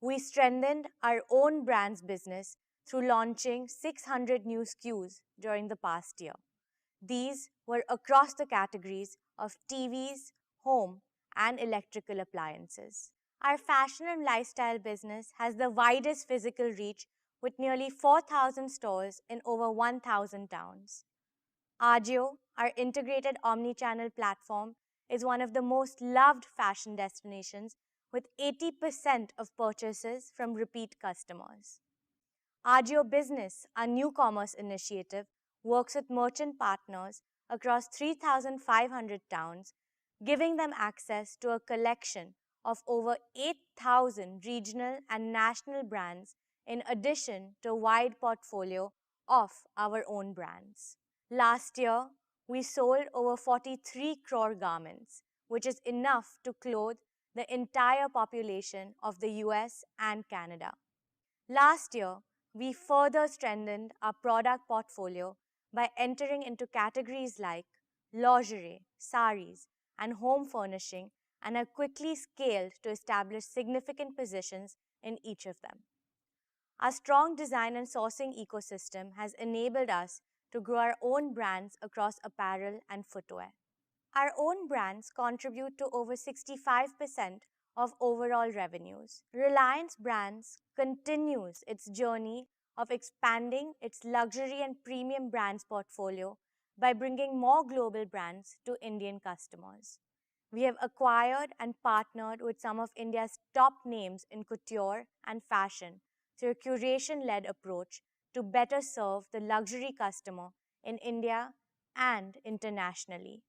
We strengthened our own brands business through launching 600 new SKUs during the past year. These were across the categories of TVs, home, and electrical appliances. Our fashion and lifestyle business has the widest physical reach with nearly 4,000 stores in over 1,000 towns. Ajio, our integrated omni-channel platform, is one of the most loved fashion destinations with 80% of purchases from repeat customers. Ajio Business, our new commerce initiative, works with merchant partners across 3,500 towns, giving them access to a collection of over 8,000 regional and national brands in addition to a wide portfolio of our own brands. Last year, we sold over 43 crore garments, which is enough to clothe the entire population of the US and Canada. Last year, we further strengthened our product portfolio by entering into categories like lingerie, saris, and home furnishing, and have quickly scaled to establish significant positions in each of them. Our strong design and sourcing ecosystem has enabled us to grow our own brands across apparel and footwear. Our own brands contribute to over 65% of overall revenues. Reliance Brands continues its journey of expanding its luxury and premium brands portfolio by bringing more global brands to Indian customers. We have acquired and partnered with some of India's top names in couture and fashion through a curation-led approach to better serve the luxury customer in India and internationally.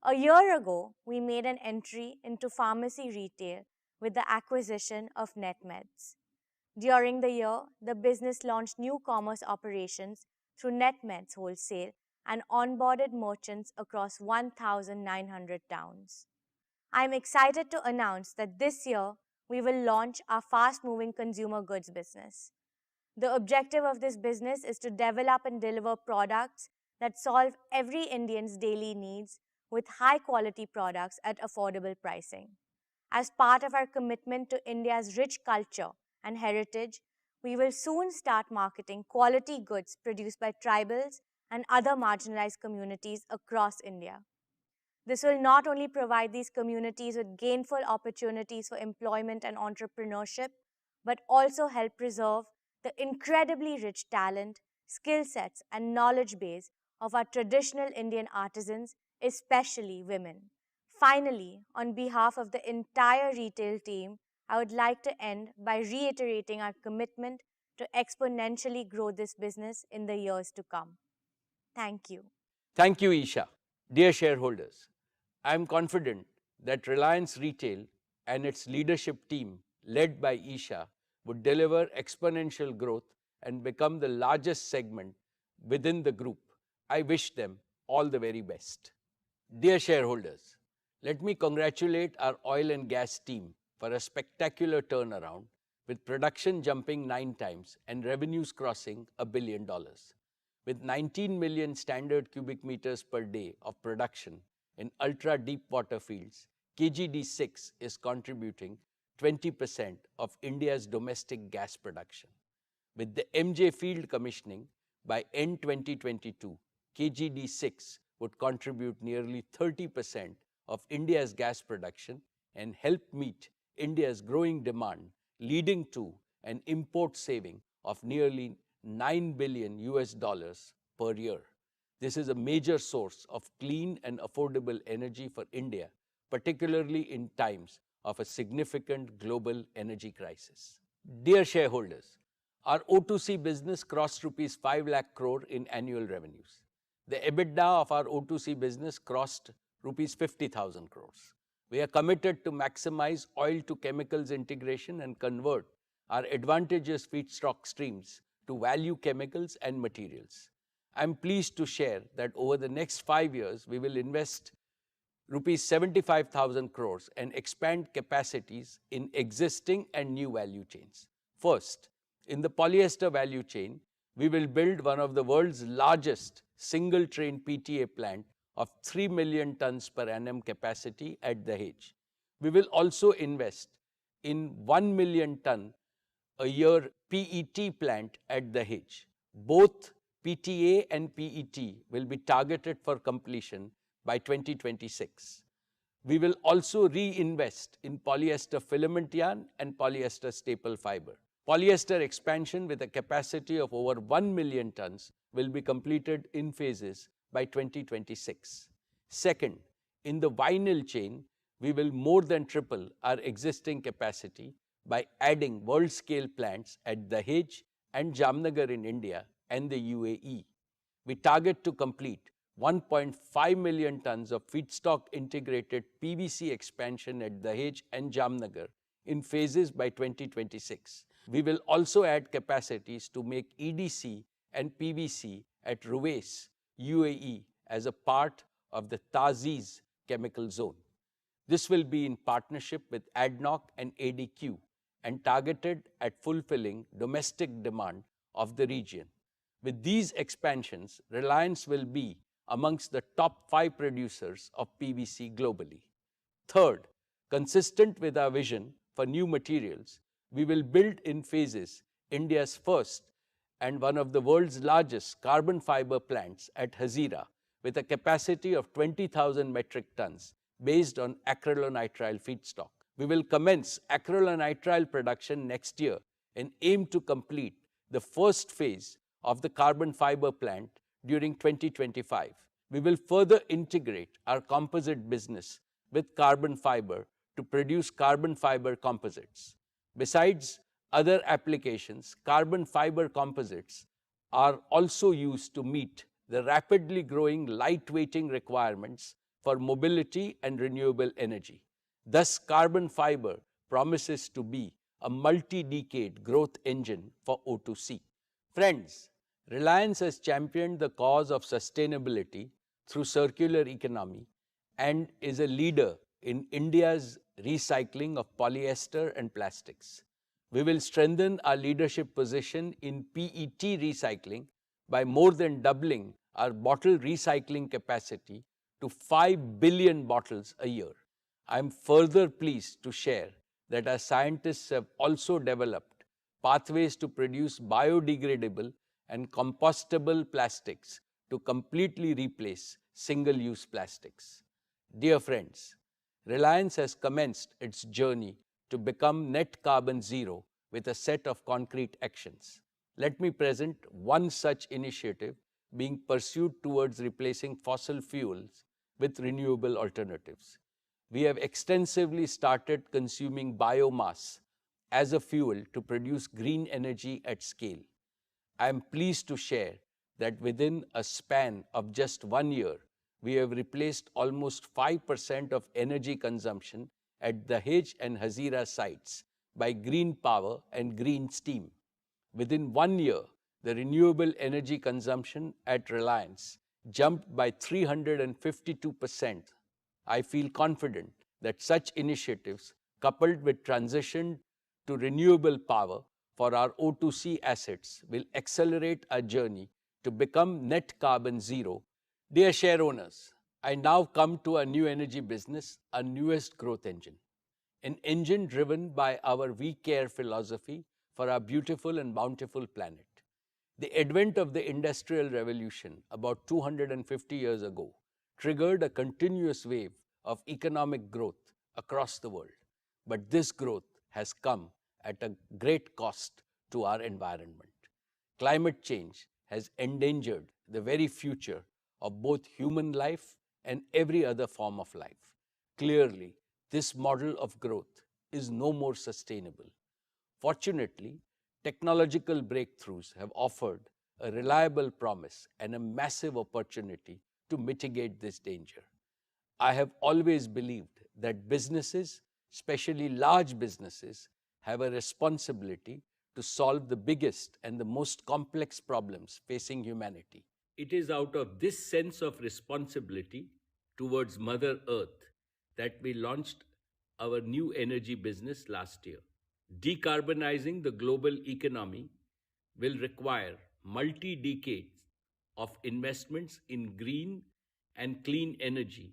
A year ago, we made an entry into pharmacy retail with the acquisition of NetMeds. During the year, the business launched new commerce operations through NetMeds Wholesale and onboarded merchants across 1,900 towns. I am excited to announce that this year we will launch our fast-moving consumer goods business. The objective of this business is to develop and deliver products that solve every Indian's daily needs with high-quality products at affordable pricing. As part of our commitment to India's rich culture and heritage, we will soon start marketing quality goods produced by tribals and other marginalized communities across India. This will not only provide these communities with gainful opportunities for employment and entrepreneurship, but also help preserve the incredibly rich talent, skill sets, and knowledge base of our traditional Indian artisans, especially women. Finally, on behalf of the entire retail team, I would like to end by reiterating our commitment to exponentially grow this business in the years to come. Thank you. Thank you, Isha. Dear shareholders, I am confident that Reliance Retail and its leadership team, led by Isha, would deliver exponential growth and become the largest segment within the group. I wish them all the very best. Dear shareholders, let me congratulate our oil and gas team for a spectacular turnaround, with production jumping 9 times and revenues crossing $1 billion. With 19 million standard cubic meters per day of production in ultra-deep water fields, KGD6 is contributing 20% of India's domestic gas production. With the MJ field commissioning, by end 2022, KGD6 would contribute nearly 30% of India's gas production and help meet India's growing demand, leading to an import saving of nearly $9 billion per year. This is a major source of clean and affordable energy for India, particularly in times of a significant global energy crisis. Dear shareholders, our O2C business crossed rupees 5 lakh crore in annual revenues. The EBITDA of our O2C business crossed rupees 50,000 crores. We are committed to maximize oil to chemicals integration and convert our advantageous feedstock streams to value chemicals and materials. I am pleased to share that over the next 5 years, we will invest rupees 75,000 crores and expand capacities in existing and new value chains. First, in the polyester value chain, we will build one of the world's largest single-train PTA plant of 3 million tons per annum capacity at Dahej. We will also invest in 1 million ton a year PET plant at Dahej. Both PTA and PET will be targeted for completion by 2026. We will also reinvest in polyester filament yarn and polyester staple fiber. Polyester expansion with a capacity of over 1 million tons will be completed in phases by 2026. Second, in the vinyl chain, we will more than triple our existing capacity by adding world-scale plants at Dahej and Jamnagar in India and the UAE. We target to complete 1.5 million tons of feedstock integrated PVC expansion at Dahej and Jamnagar in phases by 2026. We will also add capacities to make EDC and PVC at Ruwais, UAE, as a part of the Taziz chemical zone. This will be in partnership with ADNOC and ADQ and targeted at fulfilling domestic demand of the region. With these expansions, Reliance will be amongst the top 5 producers of PVC globally. Third, consistent with our vision for new materials, we will build in phases India's first and one of the world's largest carbon fiber plants at Hazira with a capacity of 20,000 metric tons based on acrylonitrile feedstock. We will commence acrylonitrile production next year and aim to complete the first phase of the carbon fiber plant during 2025. We will further integrate our composite business with carbon fiber to produce carbon fiber composites. Besides other applications, carbon fiber composites are also used to meet the rapidly growing lightweighting requirements for mobility and renewable energy. Thus, carbon fiber promises to be a multi-decade growth engine for O2C. Friends, Reliance has championed the cause of sustainability through circular economy and is a leader in India's recycling of polyester and plastics. We will strengthen our leadership position in PET recycling by more than doubling our bottle recycling capacity to 5 billion bottles a year. I am further pleased to share that our scientists have also developed pathways to produce biodegradable and compostable plastics to completely replace single-use plastics. Dear friends, Reliance has commenced its journey to become net carbon zero with a set of concrete actions. Let me present one such initiative being pursued towards replacing fossil fuels with renewable alternatives. We have extensively started consuming biomass as a fuel to produce green energy at scale. I am pleased to share that within a span of just 1 year, we have replaced almost 5% of energy consumption at the Dahej and Hazira sites by green power and green steam. Within 1 year, the renewable energy consumption at Reliance jumped by 352%. I feel confident that such initiatives, coupled with transition to renewable power for our O2C assets, will accelerate our journey to become net carbon zero. Dear share owners, I now come to our new energy business, our newest growth engine. An engine driven by our We Care philosophy for our beautiful and bountiful planet. The advent of the Industrial Revolution about 250 years ago triggered a continuous wave of economic growth across the world. But this growth has come at a great cost to our environment. Climate change has endangered the very future of both human life and every other form of life. Clearly, this model of growth is no more sustainable. Fortunately, technological breakthroughs have offered a reliable promise and a massive opportunity to mitigate this danger. I have always believed that businesses, especially large businesses, have a responsibility to solve the biggest and the most complex problems facing humanity. It is out of this sense of responsibility towards Mother Earth that we launched our new energy business last year. Decarbonizing the global economy will require multi-decades of investments in green and clean energy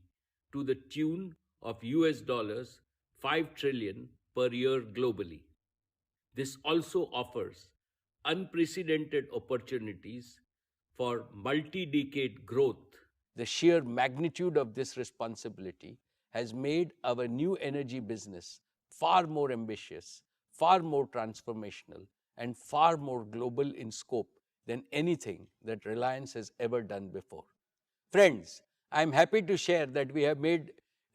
to the tune of US$ 5 trillion per year globally. This also offers unprecedented opportunities for multi-decade growth. The sheer magnitude of this responsibility has made our new energy business far more ambitious, far more transformational, and far more global in scope than anything that Reliance has ever done before. Friends, I am happy to share that we have made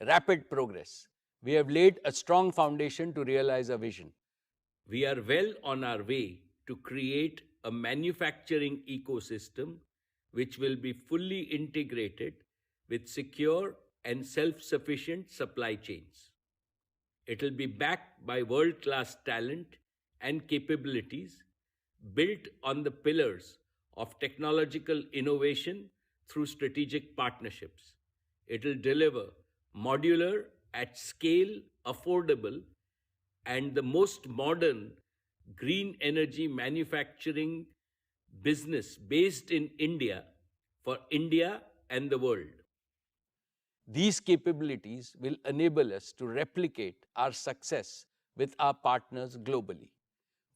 rapid progress. We have laid a strong foundation to realize our vision. We are well on our way to create a manufacturing ecosystem which will be fully integrated with secure and self-sufficient supply chains. It will be backed by world-class talent and capabilities built on the pillars of technological innovation through strategic partnerships. It will deliver modular, at scale, affordable, and the most modern green energy manufacturing business based in India for India and the world. These capabilities will enable us to replicate our success with our partners globally.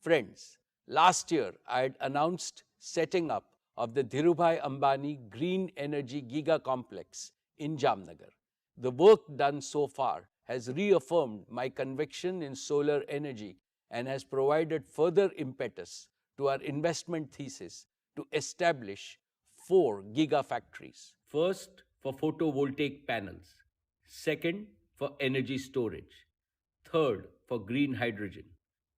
Friends, last year I had announced setting up of the Dhirubhai Ambani Green Energy Giga Complex in Jamnagar. The work done so far has reaffirmed my conviction in solar energy and has provided further impetus to our investment thesis to establish 4 gigafactories. First, for photovoltaic panels. Second, for energy storage. Third, for green hydrogen.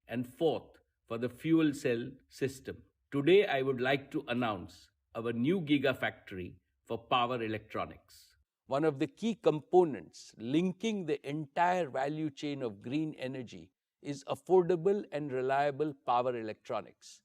And fourth, for the fuel cell system. Today, I would like to announce our new gigafactory for power electronics. One of the key components linking the entire value chain of green energy is affordable and reliable power electronics.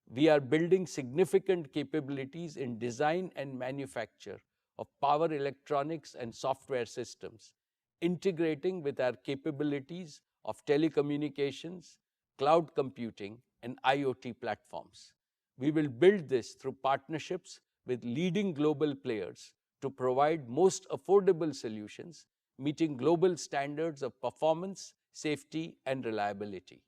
We are building significant capabilities in design and manufacture of power electronics and software systems, integrating with our capabilities of telecommunications, cloud computing, and IoT platforms. We will build this through partnerships with leading global players to provide most affordable solutions, meeting global standards of performance, safety, and reliability.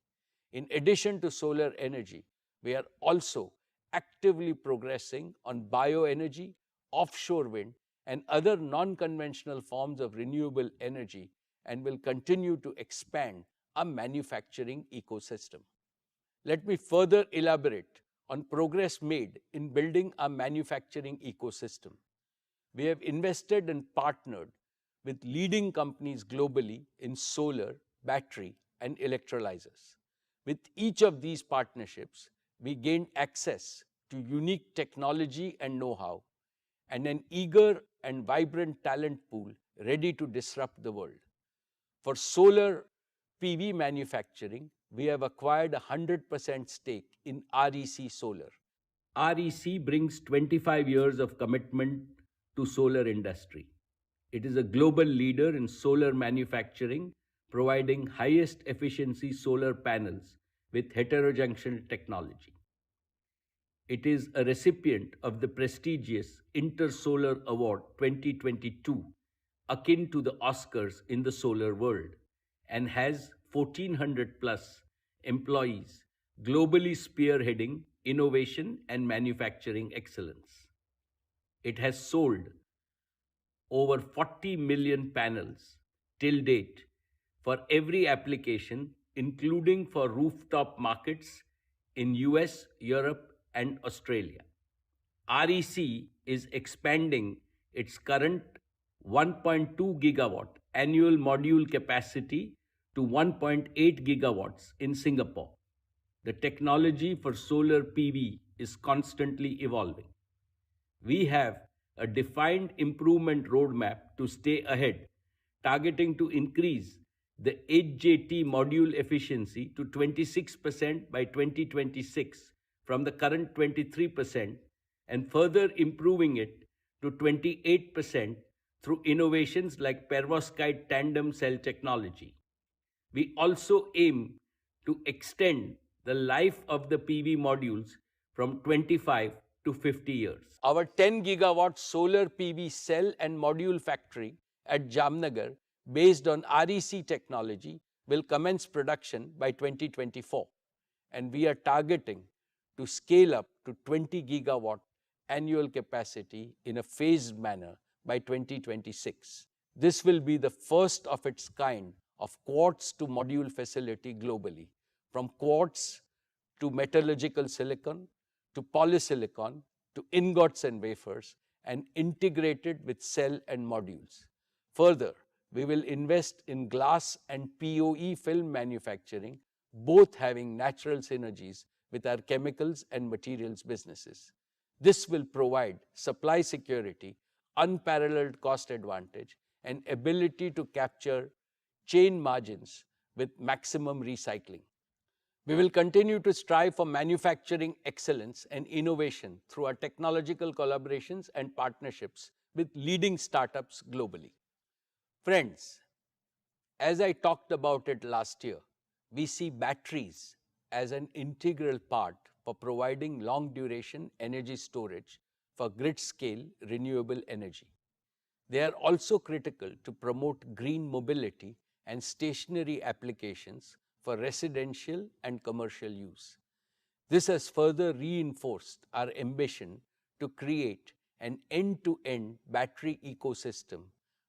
In addition to solar energy, we are also actively progressing on bioenergy, offshore wind, and other non-conventional forms of renewable energy, and will continue to expand our manufacturing ecosystem. Let me further elaborate on progress made in building our manufacturing ecosystem. We have invested and partnered with leading companies globally in solar, battery, and electrolyzers. With each of these partnerships, we gained access to unique technology and know-how, and an eager and vibrant talent pool ready to disrupt the world. For solar PV manufacturing, we have acquired a 100% stake in REC Solar. REC brings 25 years of commitment to solar industry. It is a global leader in solar manufacturing, providing highest efficiency solar panels with heterojunction technology. It is a recipient of the prestigious InterSolar Award 2022, akin to the Oscars in the solar world, and has 1,400 plus employees globally spearheading innovation and manufacturing excellence. It has sold over 40 million panels till date for every application, including for rooftop markets in US, Europe, and Australia. REC is expanding its current 1.2 gigawatt annual module capacity to 1.8 gigawatts in Singapore. The technology for solar PV is constantly evolving. We have a defined improvement roadmap to stay ahead, targeting to increase the HJT module efficiency to 26% by 2026 from the current 23%, and further improving it to 28% through innovations like perovskite tandem cell technology. We also aim to extend the life of the PV modules from 25 to 50 years. Our 10 gigawatt solar PV cell and module factory at Jamnagar, based on REC technology, will commence production by 2024, and we are targeting to scale up to 20 gigawatt annual capacity in a phased manner by 2026. This will be the first of its kind of quartz to module facility globally, from quartz to metallurgical silicon to polysilicon to ingots and wafers, and integrated with cell and modules. Further, we will invest in glass and POE film manufacturing, both having natural synergies with our chemicals and materials businesses. This will provide supply security, unparalleled cost advantage, and ability to capture chain margins with maximum recycling. We will continue to strive for manufacturing excellence and innovation through our technological collaborations and partnerships with leading startups globally. Friends, as I talked about it last year, we see batteries as an integral part for providing long-duration energy storage for grid-scale renewable energy. They are also critical to promote green mobility and stationary applications for residential and commercial use. This has further reinforced our ambition to create an end-to-end battery ecosystem,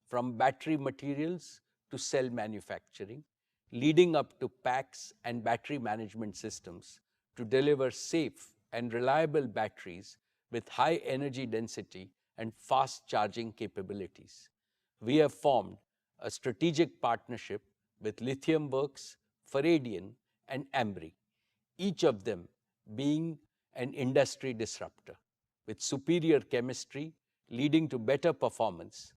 from battery materials to cell manufacturing, leading up to packs and battery management systems to deliver safe and reliable batteries with high energy density and fast charging capabilities. We have formed a strategic partnership with Lithium Works, Faradian, and Ambri, each of them being an industry disruptor with superior chemistry leading to better performance,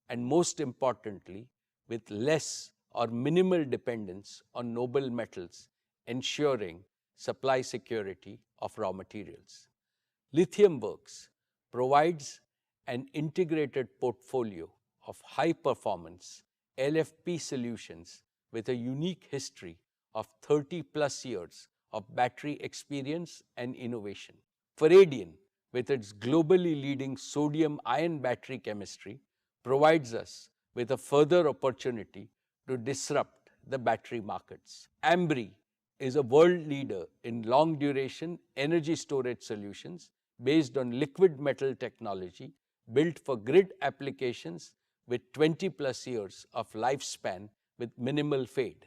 and most importantly, with less or minimal dependence on noble metals, ensuring supply security of raw materials. Lithium Works provides an integrated portfolio of high-performance LFP solutions with a unique history of 30+ years of battery experience and innovation. Faradion, with its globally leading sodium-ion battery chemistry, provides us with a further opportunity to disrupt the battery markets. Ambri is a world leader in long-duration energy storage solutions based on liquid metal technology built for grid applications with 20+ years of lifespan with minimal fade.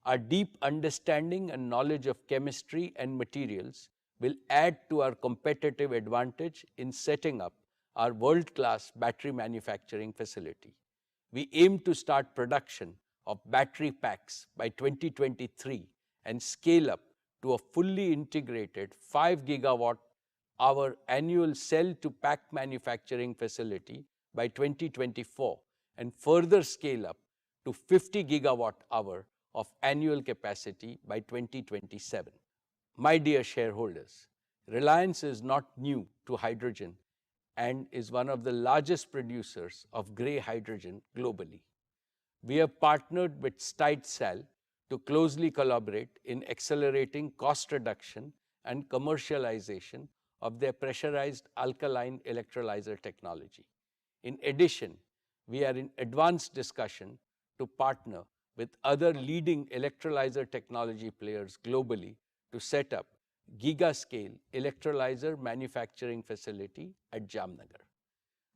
Our deep understanding and knowledge of chemistry and materials will add to our competitive advantage in setting up our world-class battery manufacturing facility. We aim to start production of battery packs by 2023 and scale up to a fully integrated 5 gigawatt-hour annual cell-to-pack manufacturing facility by 2024 and further scale up to 50 gigawatt-hour of annual capacity by 2027. My dear shareholders, Reliance is not new to hydrogen and is one of the largest producers of grey hydrogen globally. We have partnered with Stitesal to closely collaborate in accelerating cost reduction and commercialization of their pressurized alkaline electrolyzer technology. In addition, we are in advanced discussion to partner with other leading electrolyzer technology players globally to set up giga-scale electrolyzer manufacturing facility at Jamnagar.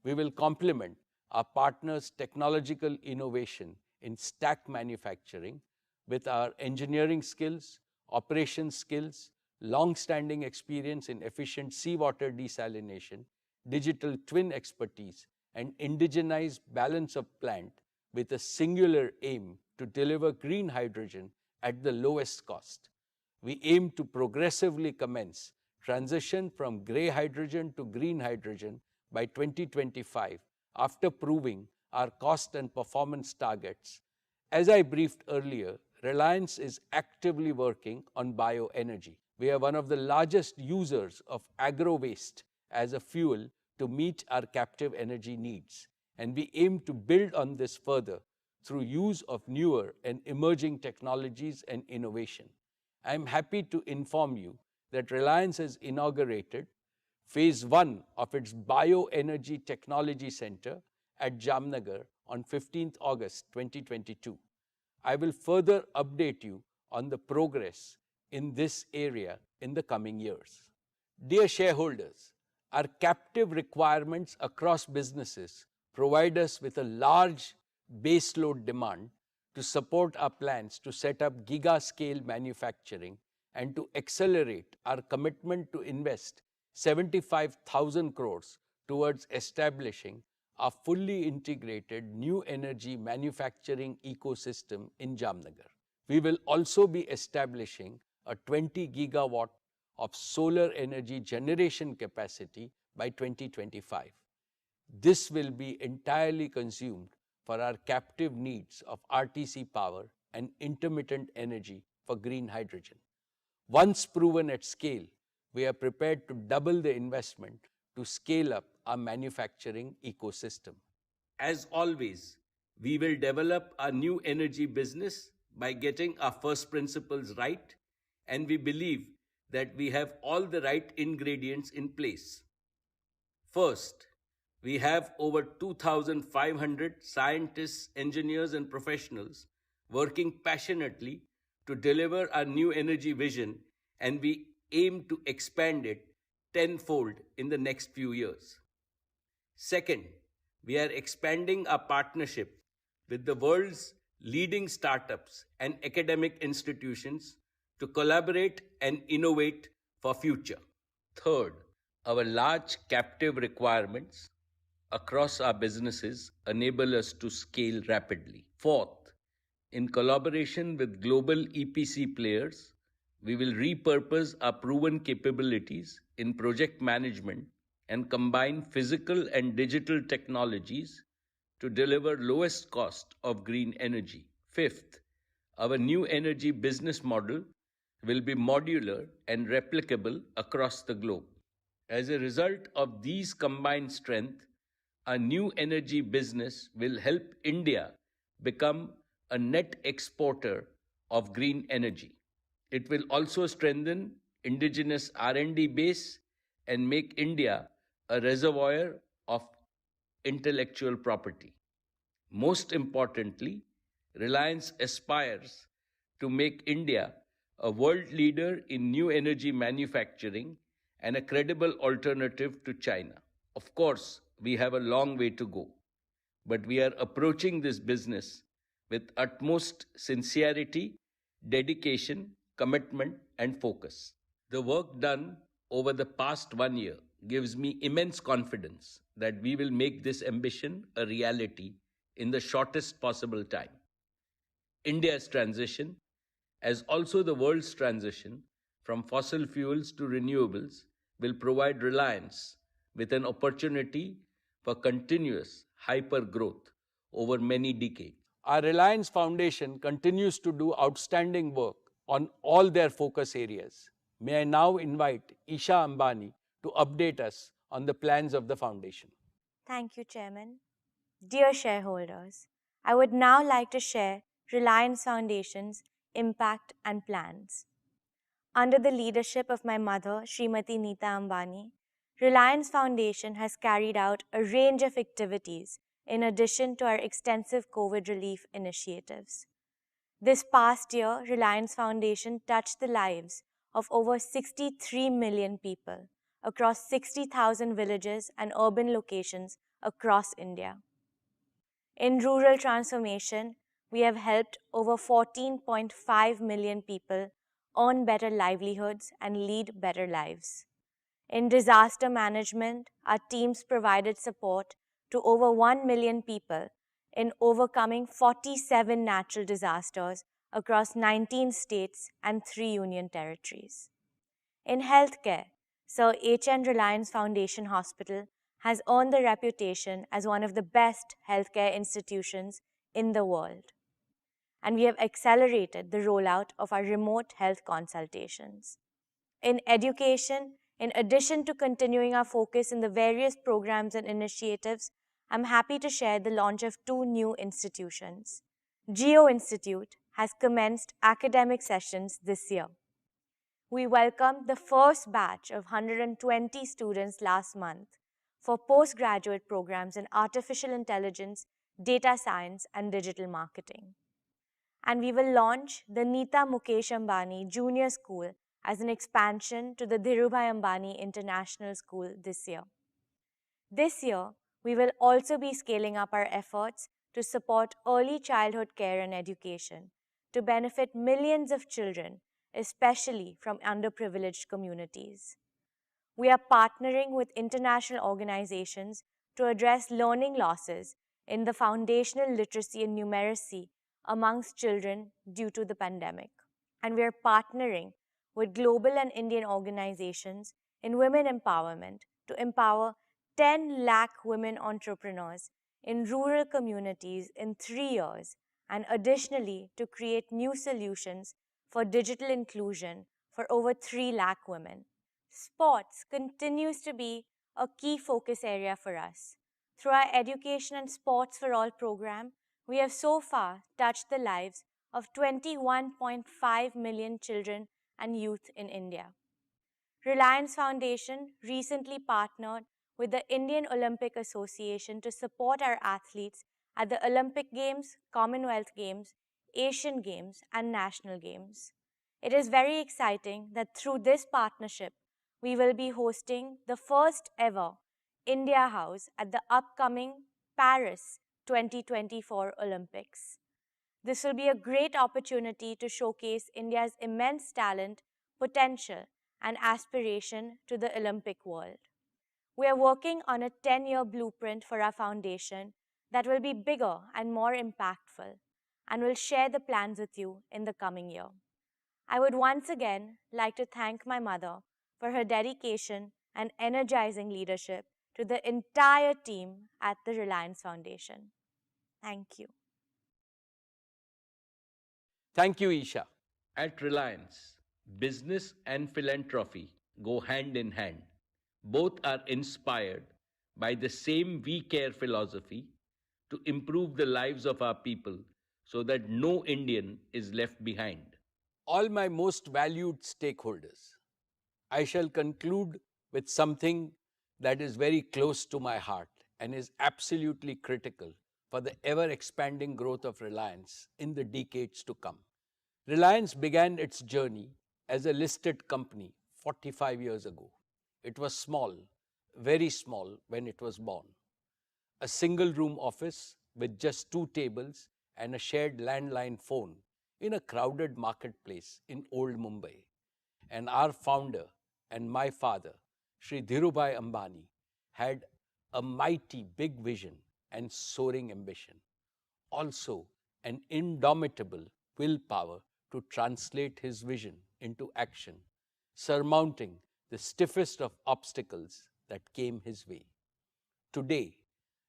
We will complement our partners' technological innovation in stack manufacturing with our engineering skills, operations skills, long-standing experience in efficient seawater desalination, digital twin expertise, and indigenized balance of plant with a singular aim to deliver green hydrogen at the lowest cost. We aim to progressively commence transition from grey hydrogen to green hydrogen by 2025 after proving our cost and performance targets. As I briefed earlier, Reliance is actively working on bioenergy. We are one of the largest users of agro-waste as a fuel to meet our captive energy needs, and we aim to build on this further through use of newer and emerging technologies and innovation. I am happy to inform you that Reliance has inaugurated Phase 1 of its Bioenergy Technology Center at Jamnagar on 15th August 2022. I will further update you on the progress in this area in the coming years. Dear shareholders, our captive requirements across businesses provide us with a large baseload demand to support our plans to set up giga-scale manufacturing and to accelerate our commitment to invest 75,000 crores towards establishing a fully integrated new energy manufacturing ecosystem in Jamnagar. We will also be establishing a 20 gigawatt of solar energy generation capacity by 2025. This will be entirely consumed for our captive needs of RTC power and intermittent energy for green hydrogen. Once proven at scale, we are prepared to double the investment to scale up our manufacturing ecosystem. As always, we will develop our new energy business by getting our first principles right, and we believe that we have all the right ingredients in place. First, we have over 2,500 scientists, engineers, and professionals working passionately to deliver our new energy vision, and we aim to expand it tenfold in the next few years. Second, we are expanding our partnership with the world's leading startups and academic institutions to collaborate and innovate for future. Third, our large captive requirements across our businesses enable us to scale rapidly. Fourth, in collaboration with global EPC players, we will repurpose our proven capabilities in project management and combine physical and digital technologies to deliver lowest cost of green energy. Fifth, our new energy business model will be modular and replicable across the globe. As a result of these combined strengths, our new energy business will help India become a net exporter of green energy. It will also strengthen indigenous R&D base and make India a reservoir of intellectual property. Most importantly, Reliance aspires to make India a world leader in new energy manufacturing and a credible alternative to China. Of course, we have a long way to go, but we are approaching this business with utmost sincerity, dedication, commitment, and focus. The work done over the past 1 year gives me immense confidence that we will make this ambition a reality in the shortest possible time. India's transition, as also the world's transition from fossil fuels to renewables, will provide Reliance with an opportunity for continuous hyper growth over many decades. Our Reliance Foundation continues to do outstanding work on all their focus areas. May I now invite Isha Ambani to update us on the plans of the foundation. Thank you, Chairman. Dear shareholders, I would now like to share Reliance Foundation's impact and plans. Under the leadership of my mother, Srimati Nita Ambani, Reliance Foundation has carried out a range of activities in addition to our extensive COVID relief initiatives. This past year, Reliance Foundation touched the lives of over 63 million people across 60,000 villages and urban locations across India. In rural transformation, we have helped over 14.5 million people earn better livelihoods and lead better lives. In disaster management, our teams provided support to over 1 million people in overcoming 47 natural disasters across 19 states and 3 union territories. In healthcare, Sir H.N. Reliance Foundation Hospital has earned the reputation as one of the best healthcare institutions in the world. And we have accelerated the rollout of our remote health consultations. In education, in addition to continuing our focus in the various programs and initiatives, I'm happy to share the launch of 2 new institutions. Geo Institute has commenced academic sessions this year. We welcomed the first batch of 120 students last month for postgraduate programs in artificial intelligence, data science, and digital marketing. And we will launch the Nita Mukesh Ambani Junior School as an expansion to the Dhirubhai Ambani International School this year. This year, we will also be scaling up our efforts to support early childhood care and education to benefit millions of children, especially from underprivileged communities. We are partnering with international organizations to address learning losses in the foundational literacy and numeracy amongst children due to the pandemic. And we are partnering with global and Indian organizations in women empowerment to empower 10 lakh women entrepreneurs in rural communities in 3 years, and additionally to create new solutions for digital inclusion for over 3 lakh women. Sports continues to be a key focus area for us. Through our Education and Sports for All program, we have so far touched the lives of 21.5 million children and youth in India. Reliance Foundation recently partnered with the Indian Olympic Association to support our athletes at the Olympic Games, Commonwealth Games, Asian Games, and National Games. It is very exciting that through this partnership, we will be hosting the first ever India House at the upcoming Paris 2024 Olympics. This will be a great opportunity to showcase India's immense talent, potential, and aspiration to the Olympic world. We are working on a 10-year blueprint for our foundation that will be bigger and more impactful, and will share the plans with you in the coming year. I would once again like to thank my mother for her dedication and energizing leadership to the entire team at the Reliance Foundation. Thank you. Thank you, Isha. At Reliance, business and philanthropy go hand in hand. Both are inspired by the same we care philosophy to improve the lives of our people so that no Indian is left behind. All my most valued stakeholders, I shall conclude with something that is very close to my heart and is absolutely critical for the ever expanding growth of Reliance in the decades to come. Reliance began its journey as a listed company 45 years ago. It was small, very small when it was born. A single room office with just 2 tables and a shared landline phone in a crowded marketplace in old Mumbai. And our founder and my father, Sri Dhirubhai Ambani, had a mighty big vision and soaring ambition. Also, an indomitable willpower to translate his vision into action, surmounting the stiffest of obstacles that came his way. Today,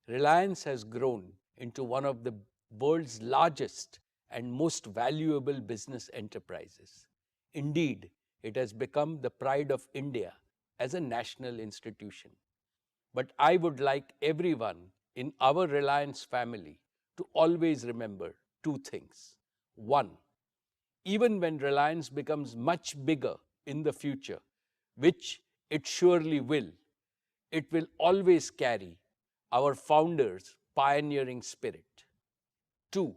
Reliance has grown into one of the world's largest and most valuable business enterprises. Indeed, it has become the pride of India as a national institution. But I would like everyone in our Reliance family to always remember 2 things. One, even when Reliance becomes much bigger in the future, which it surely will, it will always carry our founders' pioneering spirit. 2,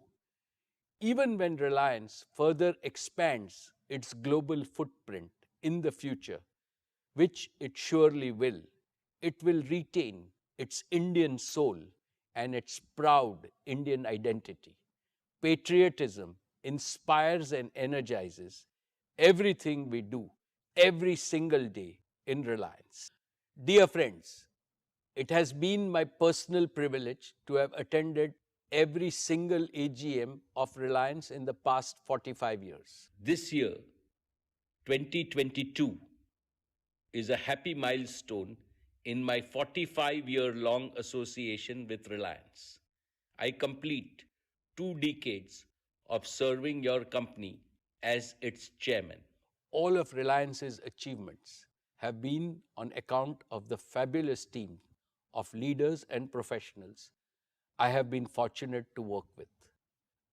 even when Reliance further expands its global footprint in the future, which it surely will, it will retain its Indian soul and its proud Indian identity. Patriotism inspires and energizes everything we do every single day in Reliance. Dear friends, it has been my personal privilege to have attended every single AGM of Reliance in the past 45 years. This year, 2022, is a happy milestone in my 45-year-long association with Reliance. I complete 2 decades of serving your company as its chairman. All of Reliance's achievements have been on account of the fabulous team of leaders and professionals I have been fortunate to work with.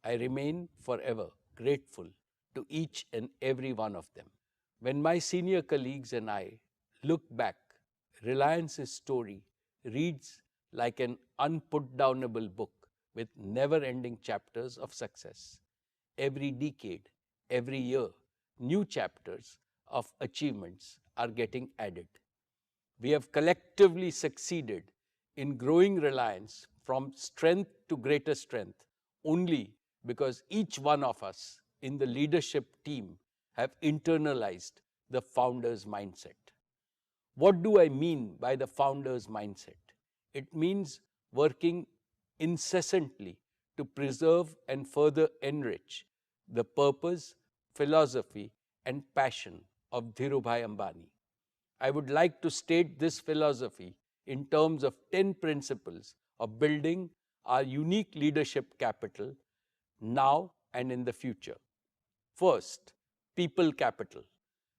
I remain forever grateful to each and every one of them. When my senior colleagues and I look back, Reliance's story reads like an unputdownable book with never-ending chapters of success. Every decade, every year, new chapters of achievements are getting added. We have collectively succeeded in growing Reliance from strength to greater strength only because each one of us in the leadership team have internalized the founder's mindset. What do I mean by the founder's mindset? It means working incessantly to preserve and further enrich the purpose, philosophy, and passion of Dhirubhai Ambani. I would like to state this philosophy in terms of 10 principles of building our unique leadership capital now and in the future. First, people capital.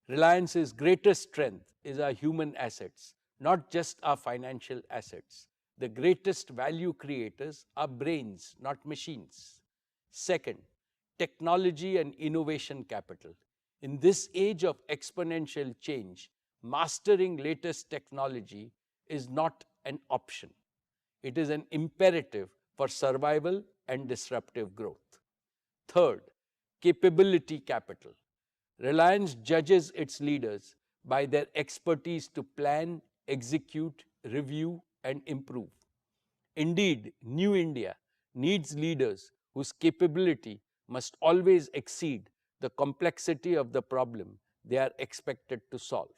Reliance's greatest strength is our human assets, not just our financial assets. The greatest value creators are brains, not machines. Second, technology and innovation capital. In this age of exponential change, mastering latest technology is not an option. It is an imperative for survival and disruptive growth. Third, capability capital. Reliance judges its leaders by their expertise to plan, execute, review, and improve. Indeed, New India needs leaders whose capability must always exceed the complexity of the problem they are expected to solve.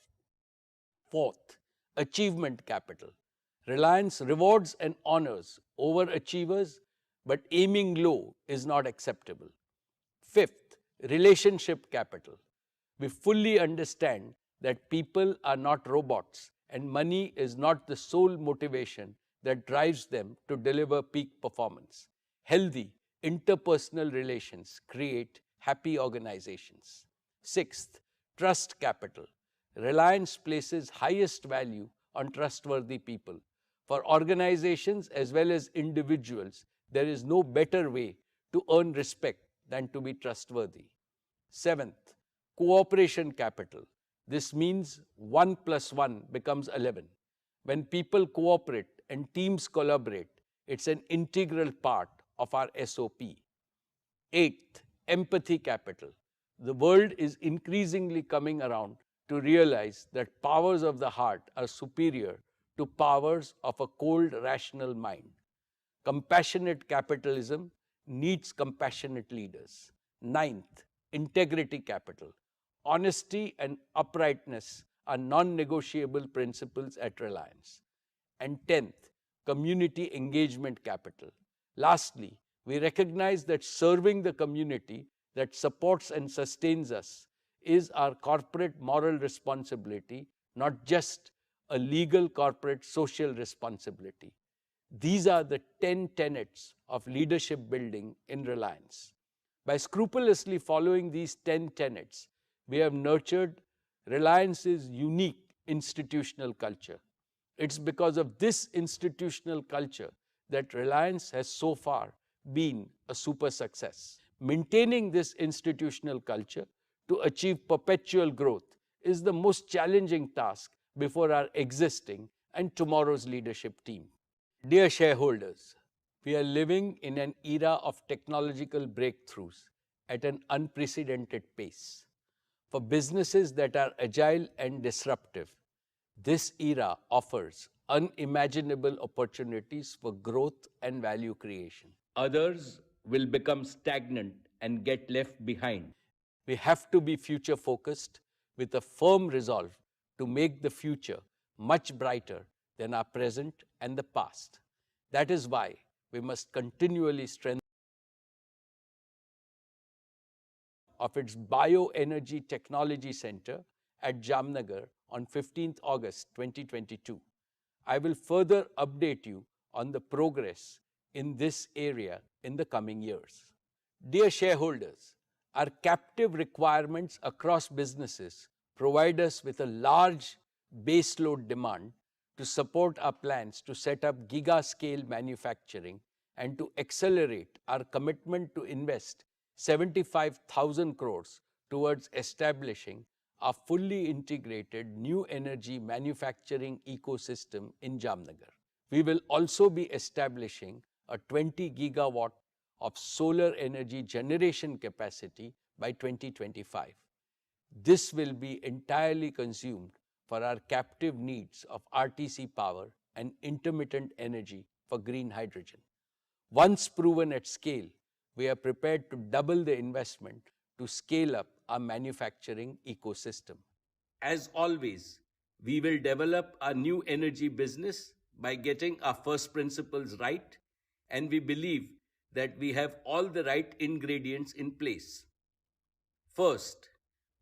Fourth, achievement capital. Reliance rewards and honors overachievers, but aiming low is not acceptable. Fifth, relationship capital. We fully understand that people are not robots and money is not the sole motivation that drives them to deliver peak performance. Healthy interpersonal relations create happy organizations. Sixth, trust capital. Reliance places highest value on trustworthy people. For organizations as well as individuals, there is no better way to earn respect than to be trustworthy. Seventh, cooperation capital. This means 1 plus 1 becomes 11. When people cooperate and teams collaborate, it's an integral part of our SOP. Eighth, empathy capital. The world is increasingly coming around to realize that powers of the heart are superior to powers of a cold, rational mind. Compassionate capitalism needs compassionate leaders. Ninth, integrity capital. Honesty and uprightness are non-negotiable principles at Reliance. And 10th, community engagement capital. Lastly, we recognize that serving the community that supports and sustains us is our corporate moral responsibility, not just a legal corporate social responsibility. These are the 10 tenets of leadership building in Reliance. By scrupulously following these 10 tenets, we have nurtured Reliance's unique institutional culture. It's because of this institutional culture that Reliance has so far been a super success. Maintaining this institutional culture to achieve perpetual growth is the most challenging task before our existing and tomorrow's leadership team. Dear shareholders, we are living in an era of technological breakthroughs at an unprecedented pace. For businesses that are agile and disruptive, this era offers unimaginable opportunities for growth and value creation. Others will become stagnant and get left behind. We have to be future focused with a firm resolve to make the future much brighter than our present and the past. That is why we must continually strengthen of its Bioenergy Technology Center at Jamnagar on 15th August 2022. I will further update you on the progress in this area in the coming years. Dear shareholders, our captive requirements across businesses provide us with a large baseload demand to support our plans to set up giga-scale manufacturing and to accelerate our commitment to invest 75,000 crores towards establishing a fully integrated new energy manufacturing ecosystem in Jamnagar. We will also be establishing a 20 gigawatt of solar energy generation capacity by 2025. This will be entirely consumed for our captive needs of RTC power and intermittent energy for green hydrogen. Once proven at scale, we are prepared to double the investment to scale up our manufacturing ecosystem. As always, we will develop our new energy business by getting our first principles right, and we believe that we have all the right ingredients in place. First,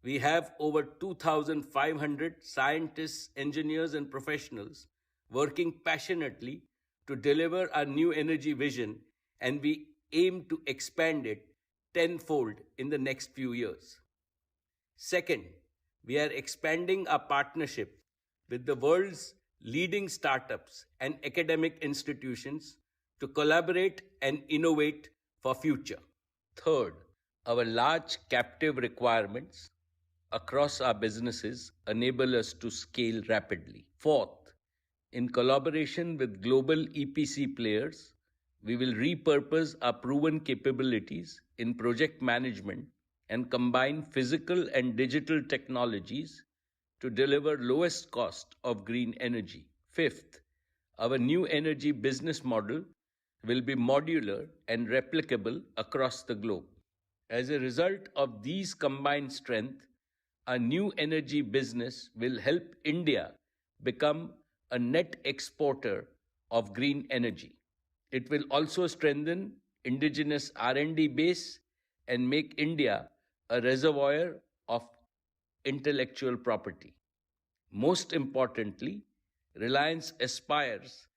we have over 2,500 scientists, engineers, and professionals working passionately to deliver our new energy vision, and we aim to expand it tenfold in the next few years. Second, we are expanding our partnership with the world's leading startups and academic institutions to collaborate and innovate for future. Third, our large captive requirements across our businesses enable us to scale rapidly. Fourth, in collaboration with global EPC players, we will repurpose our proven capabilities in project management and combine physical and digital technologies to deliver lowest cost of green energy. Fifth, our new energy business model will be modular and replicable across the globe. As a result of these combined strengths, our new energy business will help India become a net exporter of green energy. It will also strengthen indigenous R&D base and make India a reservoir of intellectual property. Most importantly, Reliance aspires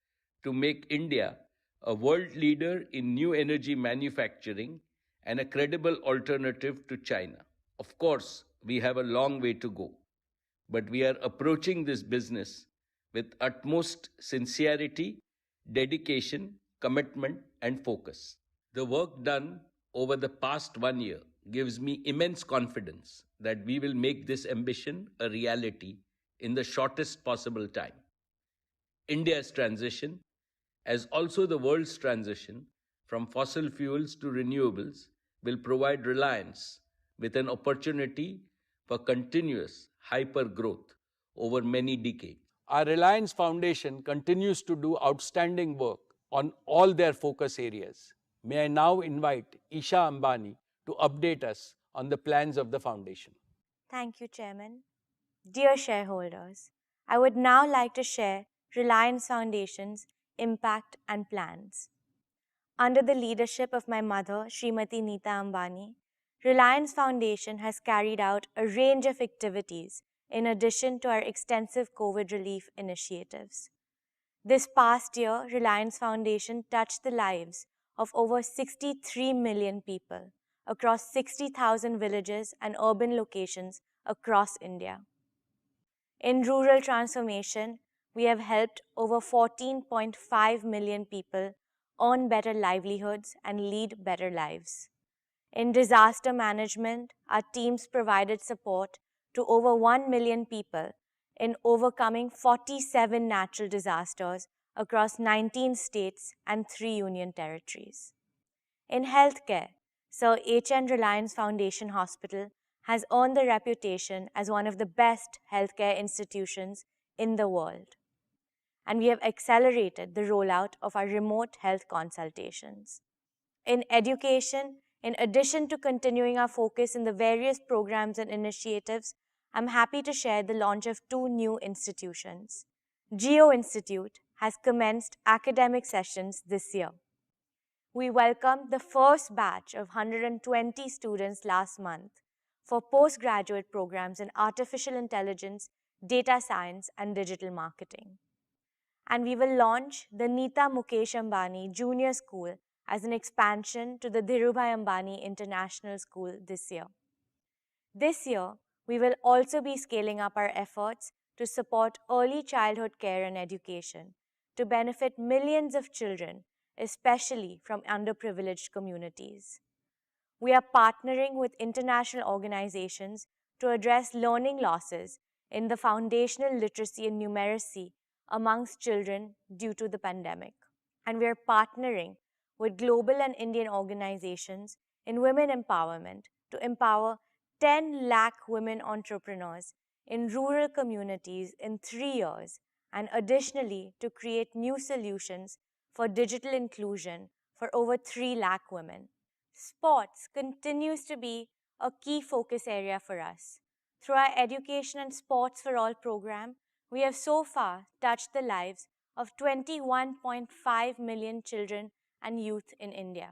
to make India a world leader in new energy manufacturing and a credible alternative to China. Of course, we have a long way to go, but we are approaching this business with utmost sincerity, dedication, commitment, and focus. The work done over the past 1 year gives me immense confidence that we will make this ambition a reality in the shortest possible time. India's transition, as also the world's transition from fossil fuels to renewables, will provide Reliance with an opportunity for continuous hyper growth over many decades. Our Reliance Foundation continues to do outstanding work on all their focus areas. May I now invite Isha Ambani to update us on the plans of the foundation. Thank you, Chairman. Dear shareholders, I would now like to share Reliance Foundation's impact and plans. Under the leadership of my mother, Srimati Nita Ambani, Reliance Foundation has carried out a range of activities in addition to our extensive COVID relief initiatives. This past year, Reliance Foundation touched the lives of over 63 million people across 60,000 villages and urban locations across India. In rural transformation, we have helped over 14.5 million people earn better livelihoods and lead better lives. In disaster management, our teams provided support to over 1 million people in overcoming 47 natural disasters across 19 states and 3 union territories. In healthcare, Sir H.N. Reliance Foundation Hospital has earned the reputation as one of the best healthcare institutions in the world. And we have accelerated the rollout of our remote health consultations. In education, in addition to continuing our focus in the various programs and initiatives, I'm happy to share the launch of 2 new institutions. Geo Institute has commenced academic sessions this year. We welcomed the first batch of 120 students last month for postgraduate programs in artificial intelligence, data science, and digital marketing. And we will launch the Nita Mukesh Ambani Junior School as an expansion to the Dhirubhai Ambani International School this year. This year, we will also be scaling up our efforts to support early childhood care and education to benefit millions of children, especially from underprivileged communities. We are partnering with international organizations to address learning losses in the foundational literacy and numeracy amongst children due to the pandemic. And we are partnering with global and Indian organizations in women empowerment to empower 10 lakh women entrepreneurs in rural communities in 3 years, and additionally to create new solutions for digital inclusion for over 3 lakh women. Sports continues to be a key focus area for us. Through our Education and Sports for All program, we have so far touched the lives of 21.5 million children and youth in India.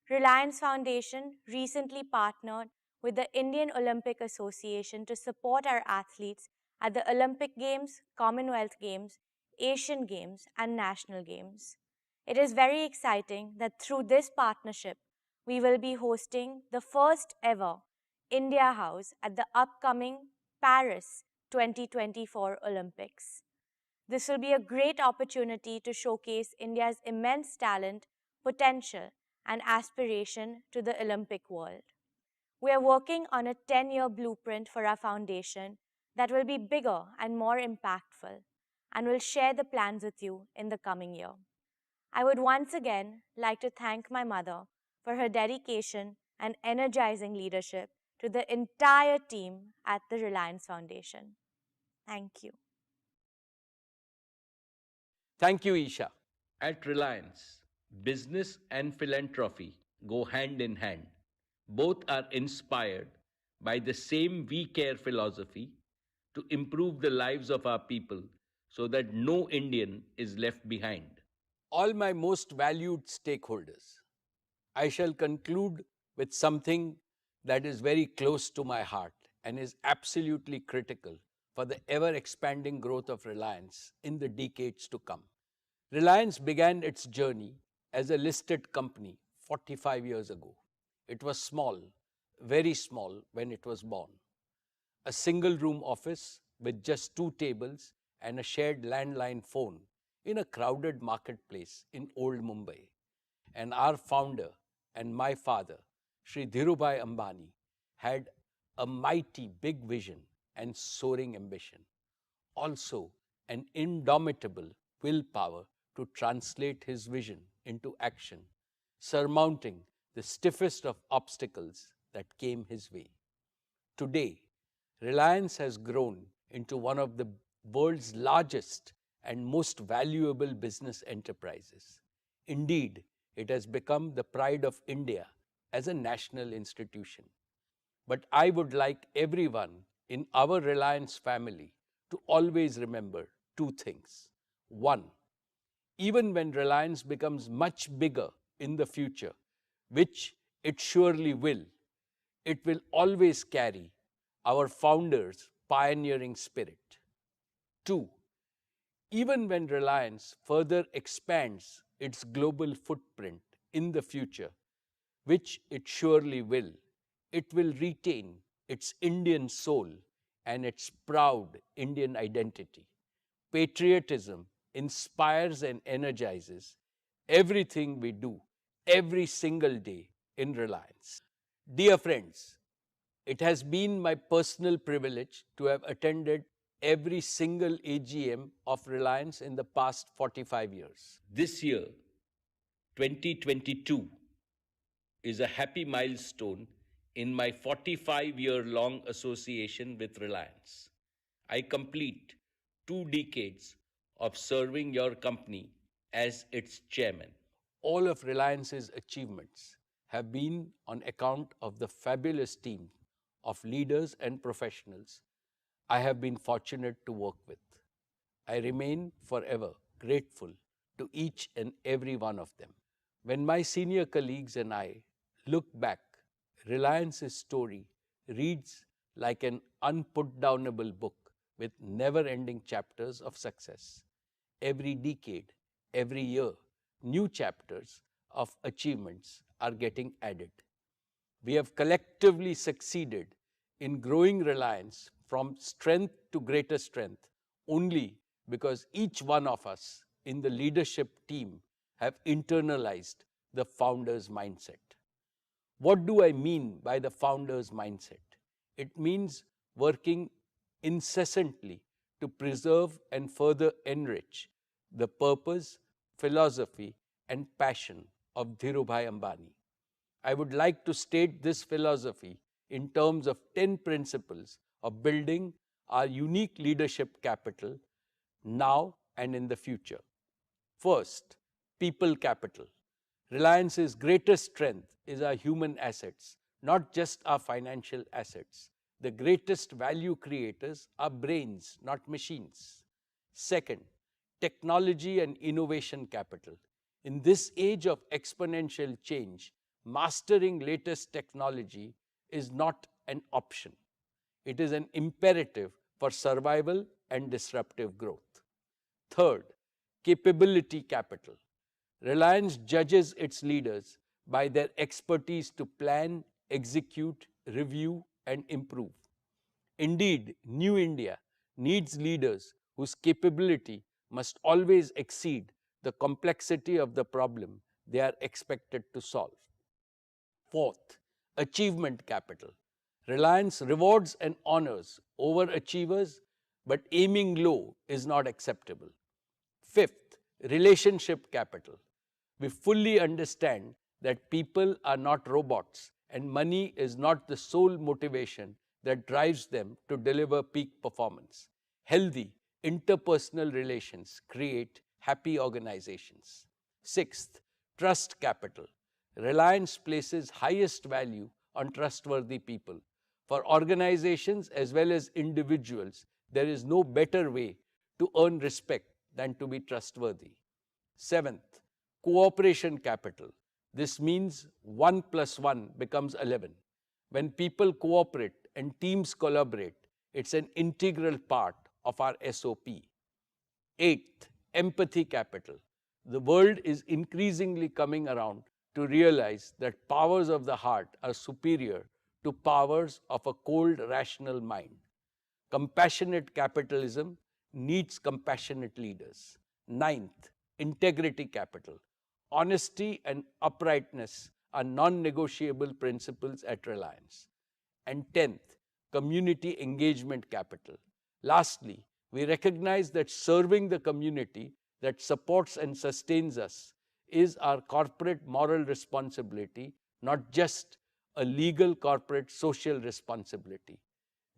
Reliance Foundation recently partnered with the Indian Olympic Association to support our athletes at the Olympic Games, Commonwealth Games, Asian Games, and National Games. It is very exciting that through this partnership, we will be hosting the first ever India House at the upcoming Paris 2024 Olympics. This will be a great opportunity to showcase India's immense talent, potential, and aspiration to the Olympic world. We are working on a 10-year blueprint for our foundation that will be bigger and more impactful, and will share the plans with you in the coming year. I would once again like to thank my mother for her dedication and energizing leadership to the entire team at the Reliance Foundation. Thank you. Thank you, Isha. At Reliance, business and philanthropy go hand in hand. Both are inspired by the same we care philosophy to improve the lives of our people so that no Indian is left behind. All my most valued stakeholders, I shall conclude with something that is very close to my heart and is absolutely critical for the ever-expanding growth of Reliance in the decades to come. Reliance began its journey as a listed company 45 years ago. It was small, very small when it was born. A single-room office with just 2 tables and a shared landline phone in a crowded marketplace in old Mumbai. And our founder and my father, Sri Dhirubhai Ambani, had a mighty big vision and soaring ambition. Also, an indomitable willpower to translate his vision into action, surmounting the stiffest of obstacles that came his way. Today, Reliance has grown into one of the world's largest and most valuable business enterprises. Indeed, it has become the pride of India as a national institution. But I would like everyone in our Reliance family to always remember 2 things. One, even when Reliance becomes much bigger in the future, which it surely will, it will always carry our founders' pioneering spirit. 2, even when Reliance further expands its global footprint in the future, which it surely will, it will retain its Indian soul and its proud Indian identity. Patriotism inspires and energizes everything we do every single day in Reliance. Dear friends, it has been my personal privilege to have attended every single AGM of Reliance in the past 45 years. This year, 2022, is a happy milestone in my 45-year-long association with Reliance. I complete 2 decades of serving your company as its chairman. All of Reliance's achievements have been on account of the fabulous team of leaders and professionals I have been fortunate to work with. I remain forever grateful to each and every one of them. When my senior colleagues and I look back, Reliance's story reads like an unputdownable book with never-ending chapters of success. Every decade, every year, new chapters of achievements are getting added. We have collectively succeeded in growing Reliance from strength to greater strength only because each one of us in the leadership team have internalized the founder's mindset. What do I mean by the founder's mindset? It means working incessantly to preserve and further enrich the purpose, philosophy, and passion of Dhirubhai Ambani. I would like to state this philosophy in terms of 10 principles of building our unique leadership capital now and in the future. First, people capital. Reliance's greatest strength is our human assets, not just our financial assets. The greatest value creators are brains, not machines. Second, technology and innovation capital. In this age of exponential change, mastering latest technology is not an option. It is an imperative for survival and disruptive growth. Third, capability capital. Reliance judges its leaders by their expertise to plan, execute, review, and improve. Indeed, New India needs leaders whose capability must always exceed the complexity of the problem they are expected to solve. Fourth, achievement capital. Reliance rewards and honors overachievers, but aiming low is not acceptable. Fifth, relationship capital. We fully understand that people are not robots and money is not the sole motivation that drives them to deliver peak performance. Healthy interpersonal relations create happy organizations. Sixth, trust capital. Reliance places highest value on trustworthy people. For organizations as well as individuals, there is no better way to earn respect than to be trustworthy. Seventh, cooperation capital. This means 1 + 1 becomes 11. When people cooperate and teams collaborate, it's an integral part of our SOP. Eighth, empathy capital. The world is increasingly coming around to realize that powers of the heart are superior to powers of a cold, rational mind. Compassionate capitalism needs compassionate leaders. Ninth, integrity capital. Honesty and uprightness are non-negotiable principles at Reliance. And 10th, community engagement capital. Lastly, we recognize that serving the community that supports and sustains us is our corporate moral responsibility, not just a legal corporate social responsibility.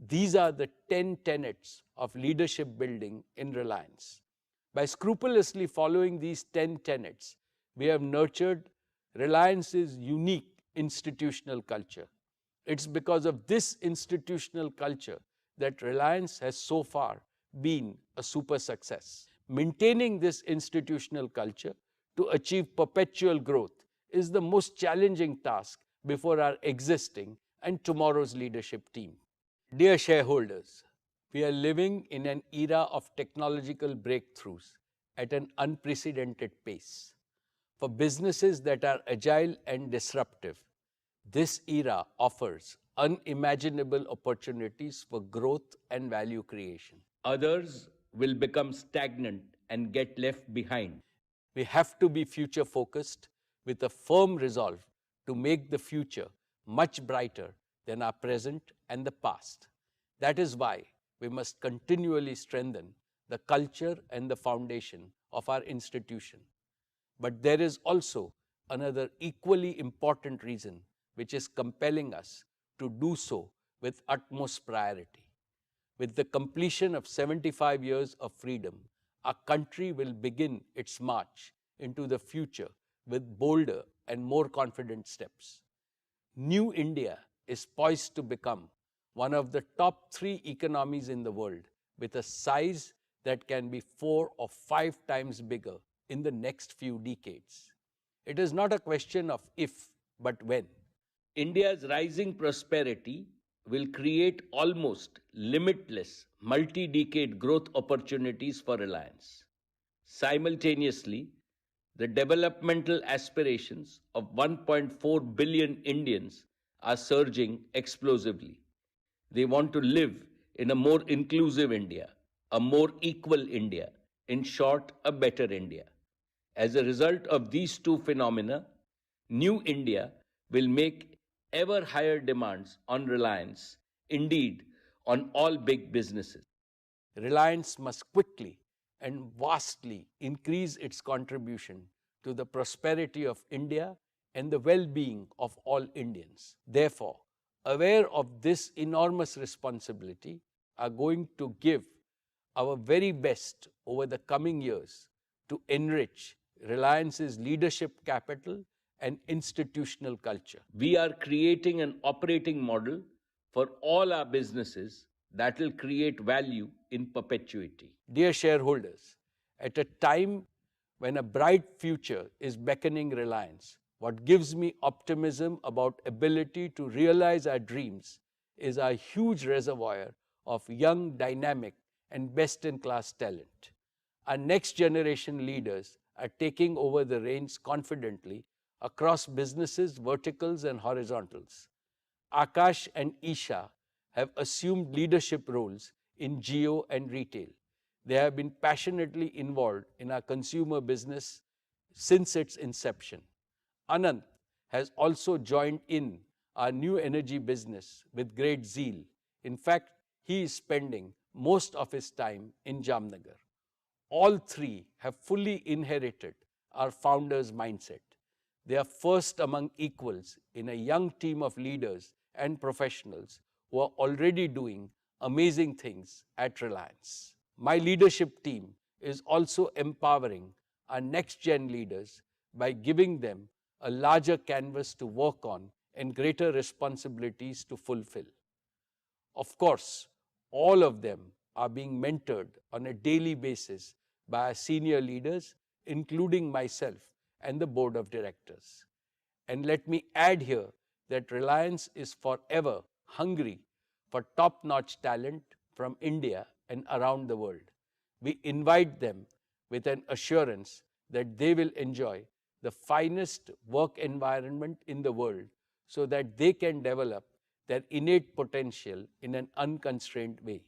These are the 10 tenets of leadership building in Reliance. By scrupulously following these 10 tenets, we have nurtured Reliance's unique institutional culture. It's because of this institutional culture that Reliance has so far been a super success. Maintaining this institutional culture to achieve perpetual growth is the most challenging task before our existing and tomorrow's leadership team. Dear shareholders, we are living in an era of technological breakthroughs at an unprecedented pace. For businesses that are agile and disruptive, this era offers unimaginable opportunities for growth and value creation. Others will become stagnant and get left behind. We have to be future focused with a firm resolve to make the future much brighter than our present and the past. That is why we must continually strengthen the culture and the foundation of our institution. But there is also another equally important reason which is compelling us to do so with utmost priority. With the completion of 75 years of freedom, our country will begin its march into the future with bolder and more confident steps. New India is poised to become one of the top 3 economies in the world with a size that can be 4 or 5 times bigger in the next few decades. It is not a question of if, but when. India's rising prosperity will create almost limitless multi-decade growth opportunities for Reliance. Simultaneously, the developmental aspirations of 1.4 billion Indians are surging explosively. They want to live in a more inclusive India, a more equal India, in short, a better India. As a result of these two phenomena, New India will make ever higher demands on Reliance, indeed on all big businesses. Reliance must quickly and vastly increase its contribution to the prosperity of India and the well-being of all Indians. Therefore, aware of this enormous responsibility, are going to give our very best over the coming years to enrich Reliance's leadership capital and institutional culture. We are creating an operating model for all our businesses that will create value in perpetuity. Dear shareholders, at a time when a bright future is beckoning Reliance, what gives me optimism about ability to realize our dreams is our huge reservoir of young, dynamic, and best-in-class talent. Our next generation leaders are taking over the reins confidently across businesses, verticals, and horizontals. Akash and Isha have assumed leadership roles in Geo and retail. They have been passionately involved in our consumer business since its inception. Anant has also joined in our new energy business with great zeal. In fact, he is spending most of his time in Jamnagar. All three have fully inherited our founders' mindset. They are first among equals in a young team of leaders and professionals who are already doing amazing things at Reliance. My leadership team is also empowering our next-gen leaders by giving them a larger canvas to work on and greater responsibilities to fulfill. Of course, all of them are being mentored on a daily basis by our senior leaders, including myself and the board of directors. And let me add here that Reliance is forever hungry for top-notch talent from India and around the world. We invite them with an assurance that they will enjoy the finest work environment in the world so that they can develop their innate potential in an unconstrained way.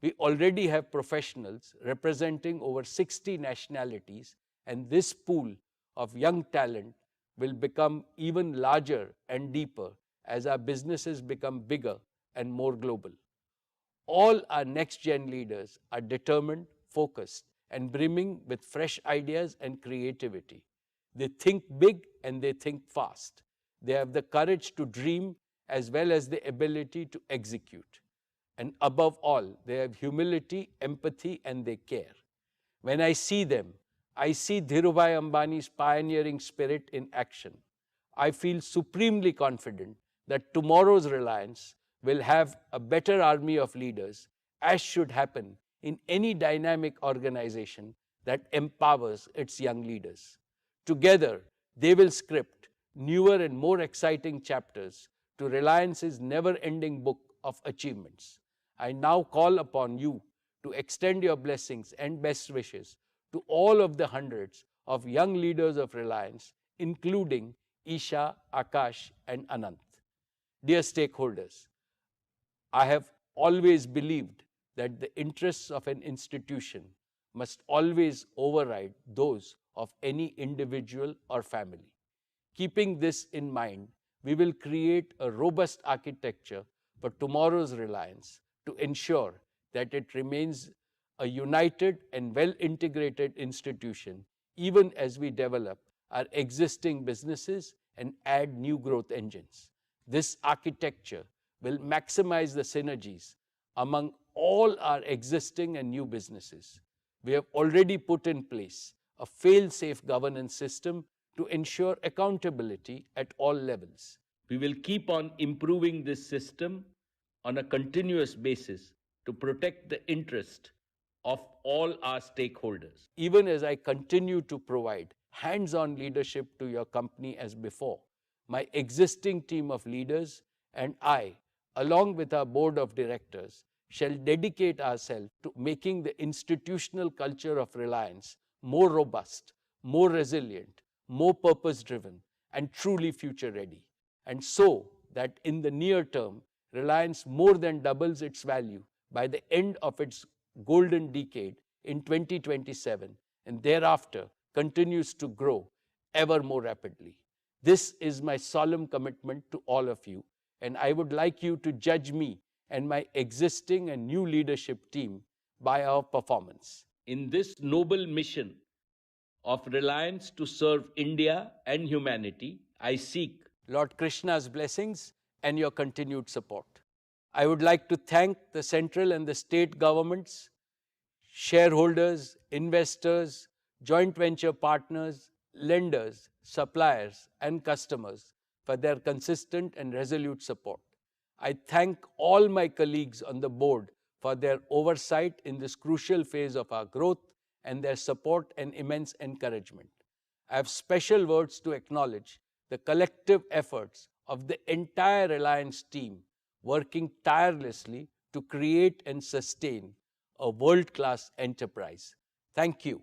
We already have professionals representing over 60 nationalities, and this pool of young talent will become even larger and deeper as our businesses become bigger and more global. All our next-gen leaders are determined, focused, and brimming with fresh ideas and creativity. They think big and they think fast. They have the courage to dream as well as the ability to execute. And above all, they have humility, empathy, and they care. When I see them, I see Dhirubhai Ambani's pioneering spirit in action. I feel supremely confident that tomorrow's Reliance will have a better army of leaders, as should happen in any dynamic organization that empowers its young leaders. Together, they will script newer and more exciting chapters to Reliance's never-ending book of achievements. I now call upon you to extend your blessings and best wishes to all of the hundreds of young leaders of Reliance, including Isha, Akash, and Anant. Dear stakeholders, I have always believed that the interests of an institution must always override those of any individual or family. Keeping this in mind, we will create a robust architecture for tomorrow's Reliance to ensure that it remains a united and well-integrated institution even as we develop our existing businesses and add new growth engines. This architecture will maximize the synergies among all our existing and new businesses. We have already put in place a fail-safe governance system to ensure accountability at all levels. We will keep on improving this system on a continuous basis to protect the interest of all our stakeholders. Even as I continue to provide hands-on leadership to your company as before, my existing team of leaders and I, along with our board of directors, shall dedicate ourselves to making the institutional culture of Reliance more robust, more resilient, more purpose-driven, and truly future-ready. And so that in the near term, Reliance more than doubles its value by the end of its golden decade in 2027, and thereafter continues to grow ever more rapidly. This is my solemn commitment to all of you, and I would like you to judge me and my existing and new leadership team by our performance. In this noble mission of Reliance to serve India and humanity, I seek Lord Krishna's blessings and your continued support. I would like to thank the central and the state governments, shareholders, investors, joint venture partners, lenders, suppliers, and customers for their consistent and resolute support. I thank all my colleagues on the board for their oversight in this crucial phase of our growth and their support and immense encouragement. I have special words to acknowledge the collective efforts of the entire Reliance team working tirelessly to create and sustain a world-class enterprise. Thank you.